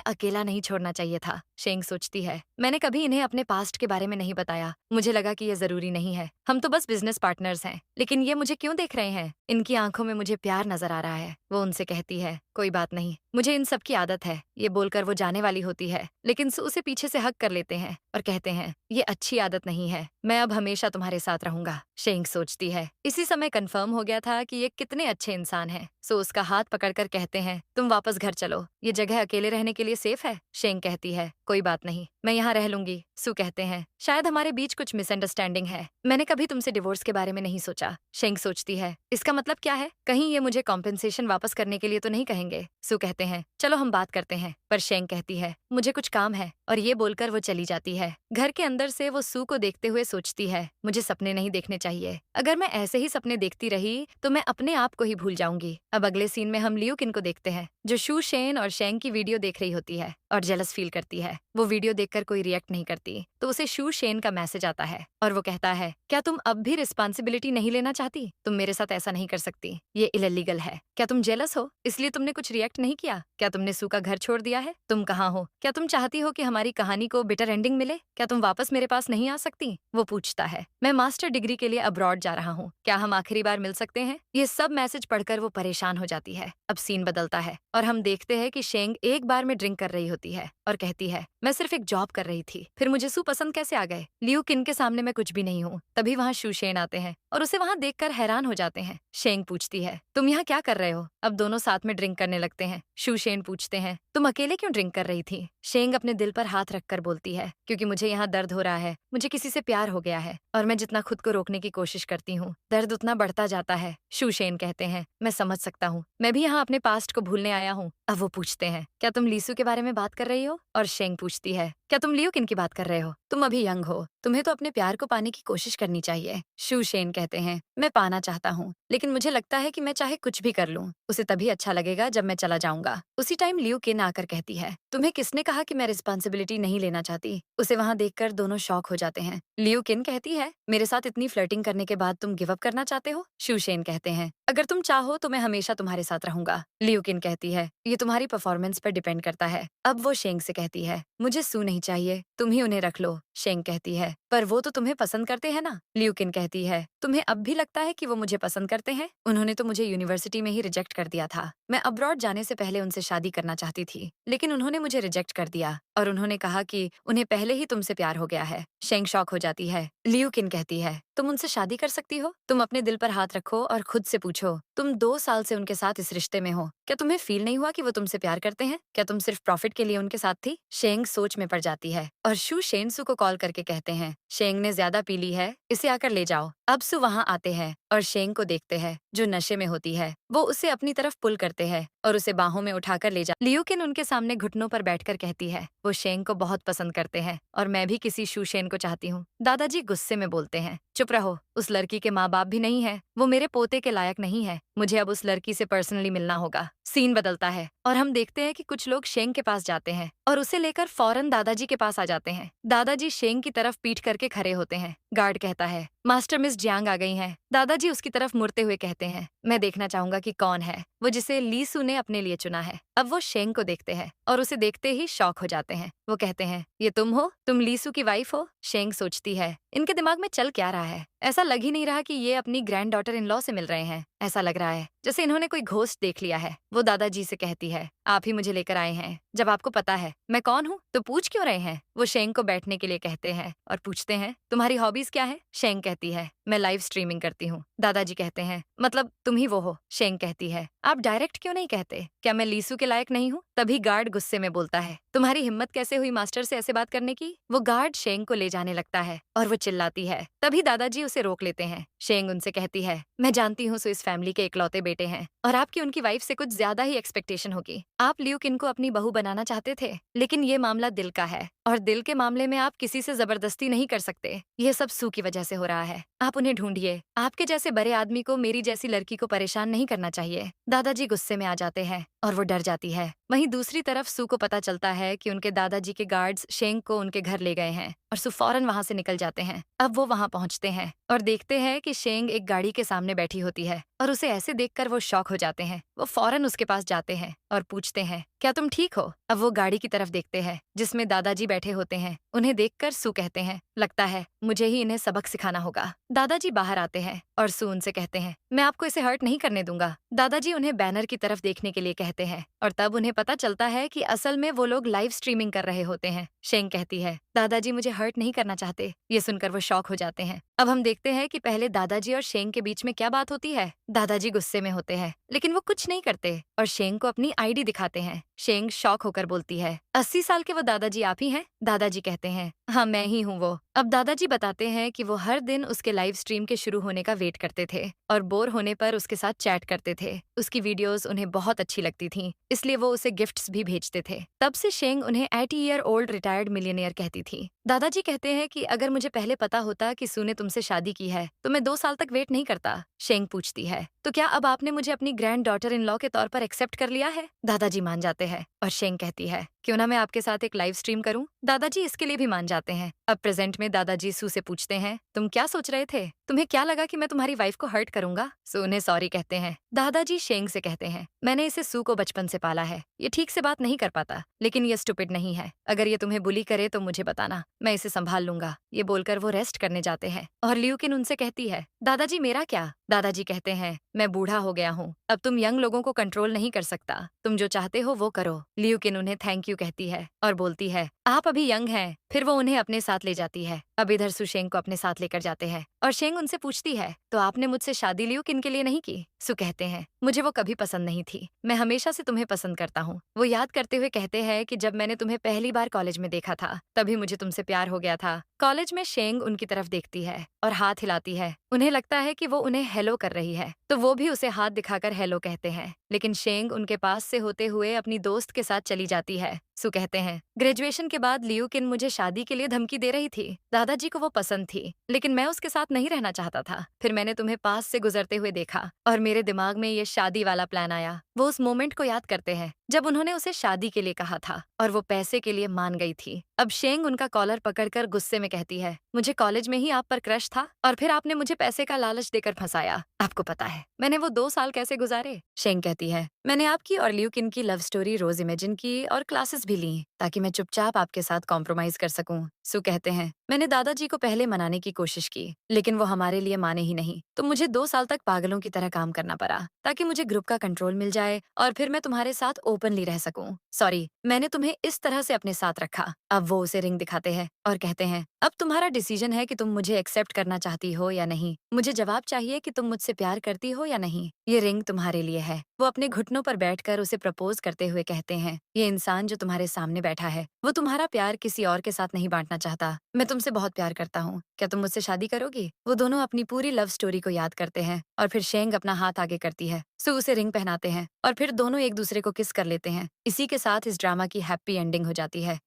Speaker 1: अकेला नहीं छोड़ना चाहिए था। शेंग सोचती है, मैंने कभी इन्हें अपने पास्ट के बारे में नहीं बताया, मुझे लगा कि ये जरूरी नहीं है, हम तो बस बिजनेस पार्टनर्स हैं। लेकिन ये मुझे क्यों देख रहे हैं, इनकी आंखों में मुझे प्यार नजर आ रहा है। वो उनसे कहती है, कोई बात नहीं, मुझे इन सब की आदत है। ये बोलकर वो जाने वाली होती है, लेकिन सु उसे पीछे से हक कर लेते हैं और कहते हैं, ये अच्छी आदत नहीं है, मैं अब हमेशा तुम्हारे साथ रहूंगा। शेंग सोचती है, इसी समय कंफर्म हो गया था कि ये कितने अच्छे इंसान हैं। सो उसका हाथ पकड़कर कहते हैं, तुम वापस घर चलो, ये जगह अकेले रहने के लिए सेफ है। शेंग कहती है, कोई बात नहीं, मैं यहाँ रह लूंगी। सु कहते हैं, शायद हमारे बीच कुछ मिसअंडरस्टैंडिंग है, मैंने कभी तुमसे डिवोर्स के बारे में नहीं सोचा। शेंग सोचती है, इसका मतलब क्या है, कहीं ये मुझे कॉम्पेंसेशन वापस करने के लिए तो नहीं कहेंगे। सु कहते हैं, चलो हम बात करते हैं। पर शेंग कहती है, मुझे कुछ काम है, और ये बोलकर वो चली जाती है। घर के अंदर से वो सु को देखते हुए सोचती है, मुझे सपने नहीं देखने चाहिए। अगर मैं ऐसे ही सपने देखती रही तो मैं अपने आप को ही भूल जाऊंगी। अब अगले सीन में हम लियू किन को देखते हैं, जो शू शेन और शेंग की वीडियो देख रही होती है और जेलस फील करती है। वो वीडियो देखकर कोई रिएक्ट नहीं करती, तो उसे शू शेन का मैसेज आता है और वो कहता है, क्या तुम अब भी रिस्पॉन्सिबिलिटी नहीं लेना चाहती, तुम मेरे साथ ऐसा नहीं कर सकती, ये इलीगल है। क्या तुम जेलस हो इसलिए तुमने कुछ रिएक्ट नहीं किया। क्या तुमने सू का घर छोड़ दिया है, तुम कहाँ हो, क्या तुम चाहती हो कि हमारी कहानी को बिटर एंडिंग मिले, क्या तुम वापस मेरे पास नहीं आ सकती। वो पूछता है, मैं मास्टर डिग्री के लिए अब्रॉड जा रहा हूँ, क्या हम आखिरी बार मिल सकते हैं। ये सब मैसेज पढ़कर वो परेशान हो जाती है। अब सीन बदलता है और हम देखते हैं कि शेंग एक बार में ड्रिंक कर रही होती है और कहती है, मैं सिर्फ एक जॉब कर रही थी, फिर मुझे सू पसंद कैसे आ गए। लियू किन के सामने मैं कुछ भी नहीं हूँ। तभी वहाँ शू शेन आते हैं और उसे वहाँ देखकर हैरान हो जाते हैं। शेंग पूछती है, तुम यहाँ क्या कर रहे हो। अब दोनों साथ में ड्रिंक करने लगते हैं। शू शेन पूछते हैं, तुम अकेले क्यों ड्रिंक कर रही थी। शेंग अपने दिल पर हाथ रखकर बोलती है, क्योंकि मुझे यहाँ दर्द हो रहा है, मुझे किसी से प्यार हो गया है और मैं जितना खुद को रोकने की कोशिश करती हूँ दर्द उतना बढ़ता जाता है। शू शेन कहते हैं, मैं समझ सकता हूँ, मैं भी यहाँ अपने पास्ट को भूलने आया हूँ। अब वो पूछते हैं, क्या तुम लीसू के बारे में बात कर रही हो। और शेंग पूछती है, क्या तुम लियो किन की बात कर रहे हो, तुम अभी यंग हो, तुम्हें तो अपने प्यार को पाने की कोशिश करनी चाहिए। शू शेन कहते हैं, मैं पाना चाहता हूँ, लेकिन मुझे लगता है कि मैं चाहे कुछ भी कर लूँ उसे तभी अच्छा लगेगा जब मैं चला जाऊंगा। उसी टाइम लियो किन आकर कहती है, तुम्हें किसने कहा कि मैं रिस्पॉन्सिबिलिटी नहीं लेना चाहती। उसे वहाँ देखकर दोनों शॉक हो जाते हैं। लियो किन कहती है, मेरे साथ इतनी फ्लर्टिंग करने के बाद तुम गिव अप करना चाहते हो। शू शेन कहते हैं, अगर तुम चाहो तो मैं हमेशा तुम्हारे साथ रहूंगा। लियो किन कहती है, ये तुम्हारी परफॉर्मेंस पर डिपेंड करता है। अब वो शेंग से कहती है, मुझे सू नहीं चाहिए, तुम ही उन्हें रख लो। शेंग कहती है, पर वो तो तुम्हें पसंद करते हैं ना। लियो किन कहती है, तुम्हें अब भी लगता है कि वो मुझे पसंद करते हैं, उन्होंने तो मुझे यूनिवर्सिटी में ही रिजेक्ट कर दिया था। मैं अब्रॉड जाने से पहले उनसे शादी करना चाहती थी, लेकिन उन्होंने मुझे रिजेक्ट कर दिया और उन्होंने कहा कि उन्हें पहले ही तुमसे प्यार हो गया है। शेंग शॉक हो जाती है। लियो किन कहती है, तुम उनसे शादी कर सकती हो। तुम अपने दिल पर हाथ रखो और खुद से पूछो, तुम 2 साल से उनके साथ इस रिश्ते में हो, क्या तुम्हें फील नहीं हुआ कि वो तुमसे प्यार करते हैं। क्या तुम सिर्फ प्रॉफिट के लिए उनके साथ थी। शेंग सोच में पड़ जाती है और शू शेन सू को कॉल करके कहते हैं, शेंग ने ज्यादा पी ली है, इसे आकर ले जाओ। अब सू वहाँ आते हैं और शेंग को देखते हैं जो नशे में होती है। वो उसे अपनी तरफ पुल करते हैं और उसे बाहों में उठाकर ले जा। लियूकिन उनके सामने घुटनों पर बैठकर कहती है वो शेंग को बहुत पसंद करते हैं और मैं भी किसी शूशेन को चाहती हूँ। दादाजी गुस्से में बोलते हैं चुप रहो, उस लड़की के माँ बाप भी नहीं है, वो मेरे पोते के लायक नहीं है, मुझे अब उस लड़की से पर्सनली मिलना होगा। सीन बदलता है और हम देखते हैं कि कुछ लोग शेंग के पास जाते हैं और उसे लेकर फौरन दादाजी के पास आ जाते हैं। दादाजी शेंग की तरफ पीठ करके खड़े होते हैं। गार्ड कहता है मास्टर मिस जियांग आ गई हैं। दादाजी उसकी तरफ मुड़ते हुए कहते हैं मैं देखना चाहूंगा कि कौन है वो जिसे लीसू ने अपने लिए चुना है। अब वो शेंग को देखते हैं और उसे देखते ही शॉक हो जाते हैं। वो कहते हैं ये तुम हो, तुम लीसू की वाइफ हो। शेंग सोचती है इनके दिमाग में चल क्या रहा है, ऐसा लग ही नहीं रहा कि ये अपनी ग्रैंड डॉटर इन लॉ से मिल रहे हैं। ऐसा लग रहा है जैसे इन्होंने कोई घोस्ट देख लिया है। वो दादाजी से कहती है आप ही मुझे लेकर आए हैं, जब आपको पता है मैं कौन हूँ तो पूछ क्यों रहे हैं। वो शेंग को बैठने के लिए कहते हैं और पूछते हैं तुम्हारी हॉबीज क्या है। शेंग कहती है मैं लाइव स्ट्रीमिंग करती हूँ। दादाजी कहते हैं मतलब तुम ही वो हो। शेंग कहती है आप डायरेक्ट क्यों नहीं कहते, क्या मैं लीसू के लायक नहीं हूँ। तभी गार्ड गुस्से में बोलता है तुम्हारी हिम्मत कैसे हुई मास्टर से ऐसे बात करने की। वो गार्ड शेंग को ले जाने लगता है और वो चिल्लाती है। तभी दादाजी उसे रोक लेते हैं। शेंग उनसे कहती है मैं जानती हूँ सो इस फैमिली के इकलौते बेटे हैं और आपकी उनकी वाइफ से कुछ ज्यादा ही एक्सपेक्टेशन होगी। आप लियूकिन को अपनी बहू बनाना चाहते थे, लेकिन ये मामला दिल का है और दिल के मामले में आप किसी से जबरदस्ती नहीं कर सकते। ये सब सू की वजह से हो रहा है, आप उन्हें ढूंढिए। आपके जैसे बड़े आदमी को मेरी जैसी लड़की को परेशान नहीं करना चाहिए। दादाजी गुस्से में आ जाते हैं और वो डर जाती है। वहीं दूसरी तरफ सू को पता चलता है कि उनके दादाजी के गार्ड्स शेंग को उनके घर ले गए हैं और सू फौरन वहां से निकल जाते हैं। अब वो वहां पहुंचते हैं और देखते हैं कि शेंग एक गाड़ी के सामने बैठी होती है और उसे ऐसे देखकर वो शॉक हो जाते हैं। वो फौरन उसके पास जाते हैं और पूछते हैं क्या तुम ठीक हो। अब वो गाड़ी की तरफ देखते हैं जिसमें दादाजी बैठे होते हैं। उन्हें देखकर सू कहते हैं लगता है मुझे ही इन्हें सबक सिखाना होगा। दादाजी बाहर आते हैं और सू उनसे कहते हैं मैं आपको इसे हर्ट नहीं करने दूंगा। दादाजी उन्हें बैनर की तरफ देखने के लिए कहते हैं और तब उन्हें पता चलता है कि असल में वो लोग लाइव स्ट्रीमिंग कर रहे होते हैं। शेंग कहती है दादाजी मुझे हर्ट नहीं करना चाहते। ये सुनकर वो शॉक हो जाते हैं। अब हम देखते हैं कि पहले दादाजी और शेंग के बीच में क्या बात होती है। दादाजी गुस्से में होते हैं लेकिन वो कुछ नहीं करते और शेंग को अपनी आईडी दिखाते हैं। शेंग शॉक होकर बोलती है 80 साल के वो दादाजी आप ही हैं। दादाजी कहते हैं हाँ मैं ही हूँ वो। अब दादाजी बताते हैं कि वो हर दिन उसके लाइव स्ट्रीम के शुरू होने का वेट करते थे और बोर होने पर उसके साथ चैट करते थे। उसकी वीडियोस उन्हें बहुत अच्छी लगती थीं, इसलिए वो उसे गिफ्ट्स भी भेजते थे। तब से शेंग उन्हें 80-year-old रिटायर्ड मिलियनेयर कहती थी। दादाजी कहते हैं कि अगर मुझे पहले पता होता कि सू ने तुमसे शादी की है तो मैं 2 साल तक वेट नहीं करता। शेंग पूछती है तो क्या अब आपने मुझे अपनी ग्रैंड डॉटर इन लॉ के तौर पर एक्सेप्ट कर लिया है। दादाजी मान जाते हैं और शेंग कहती है क्यों ना मैं आपके साथ एक लाइव स्ट्रीम करूं। दादाजी इसके लिए भी मान जाते हैं। अब प्रेजेंट में दादाजी सू से पूछते हैं तुम क्या सोच रहे थे, तुम्हें क्या लगा कि मैं तुम्हारी वाइफ को हर्ट करूंगा। सू उन्हें सॉरी कहते हैं। दादाजी शेंग से कहते हैं मैंने इसे सू को बचपन से पाला है, ये ठीक से बात नहीं कर पाता लेकिन ये स्टूपिड नहीं है। अगर ये तुम्हें बुली करे तो मुझे बताना, मैं इसे संभाल लूंगा। ये बोलकर वो रेस्ट करने जाते हैं और लियूकिन उनसे कहती है दादाजी मेरा क्या। दादाजी कहते हैं मैं बूढ़ा हो गया हूँ, अब तुम यंग लोगों को कंट्रोल नहीं कर सकता, तुम जो चाहते हो वो करो। लियूकिन उन्हें थैंक यू कहती है और बोलती है आप अभी यंग हैं। फिर वो उन्हें अपने साथ ले जाती है। अब इधर सू शेंग को अपने साथ लेकर जाते हैं और शेंग उनसे पूछती है तो आपने मुझसे शादी लियूकिन के लिए नहीं की। सू कहते हैं मुझे वो कभी पसंद नहीं थी, मैं हमेशा से तुम्हें पसंद करता हूँ। वो याद करते हुए कहते हैं कि जब मैंने तुम्हें पहली बार कॉलेज में देखा था तभी मुझे तुमसे प्यार हो गया था। कॉलेज में शेंग उनकी तरफ देखती है और हाथ हिलाती है। उन्हें लगता है कि वो उन्हें हेलो कर रही है तो वो भी उसे हाथ दिखाकर हेलो कहते हैं, लेकिन शेंग उनके पास से होते हुए अपनी दोस्त के साथ चली जाती है। सू कहते हैं ग्रेजुएशन के बाद लियूकिन मुझे शादी के लिए धमकी दे रही थी। दादाजी को वो पसंद थी लेकिन मैं उसके साथ नहीं रहना चाहता था। फिर मैंने तुम्हें पास से गुजरते हुए देखा और मेरे दिमाग में ये शादी वाला प्लान आया। वो उस मोमेंट को याद करते हैं जब उन्होंने उसे शादी के लिए कहा था और वो पैसे के लिए मान गई थी। अब शेंग उनका कॉलर पकड़कर गुस्से में कहती है मुझे कॉलेज में ही आप पर क्रश था और फिर आपने मुझे पैसे का लालच देकर फंसाया। आपको पता है मैंने वो 2 साल कैसे गुजारे। शेंग कहती है मैंने आपकी और लियूकिन की लव स्टोरी रोज इमेजिन की और क्लासेस भी ली ताकि मैं चुपचाप आपके साथ कॉम्प्रोमाइज कर सकूं। सू कहते हैं मैंने दादाजी को पहले मनाने की कोशिश की लेकिन वो हमारे लिए माने ही नहीं, तो मुझे 2 साल तक पागलों की तरह काम करना पड़ा ताकि मुझे ग्रुप का कंट्रोल मिल जाए और फिर मैं तुम्हारे साथ ओपनली रह सकूं। सॉरी, मैंने तुम्हें इस तरह से अपने साथ रखा। अब वो उसे रिंग दिखाते हैं और कहते हैं अब तुम्हारा डिसीजन है कि तुम मुझे एक्सेप्ट करना चाहती हो या नहीं। मुझे जवाब चाहिए कि तुम मुझसे प्यार करती हो या नहीं। ये रिंग तुम्हारे लिए है। वो अपने घुटनों पर बैठकर उसे प्रपोज करते हुए कहते हैं, ये इंसान जो तुम्हारे सामने बैठा है वो तुम्हारा प्यार किसी और के साथ नहीं बांटना चाहता। मैं तुमसे बहुत प्यार करता हूँ, क्या तुम मुझसे शादी करोगी? वो दोनों अपनी पूरी लव स्टोरी को याद करते हैं और फिर शेंग अपना हाथ आगे करती है, सू उसे रिंग पहनाते हैं और फिर दोनों एक दूसरे को किस कर लेते हैं। इसी के साथ इस ड्रामा की हैप्पी एंडिंग हो जाती है।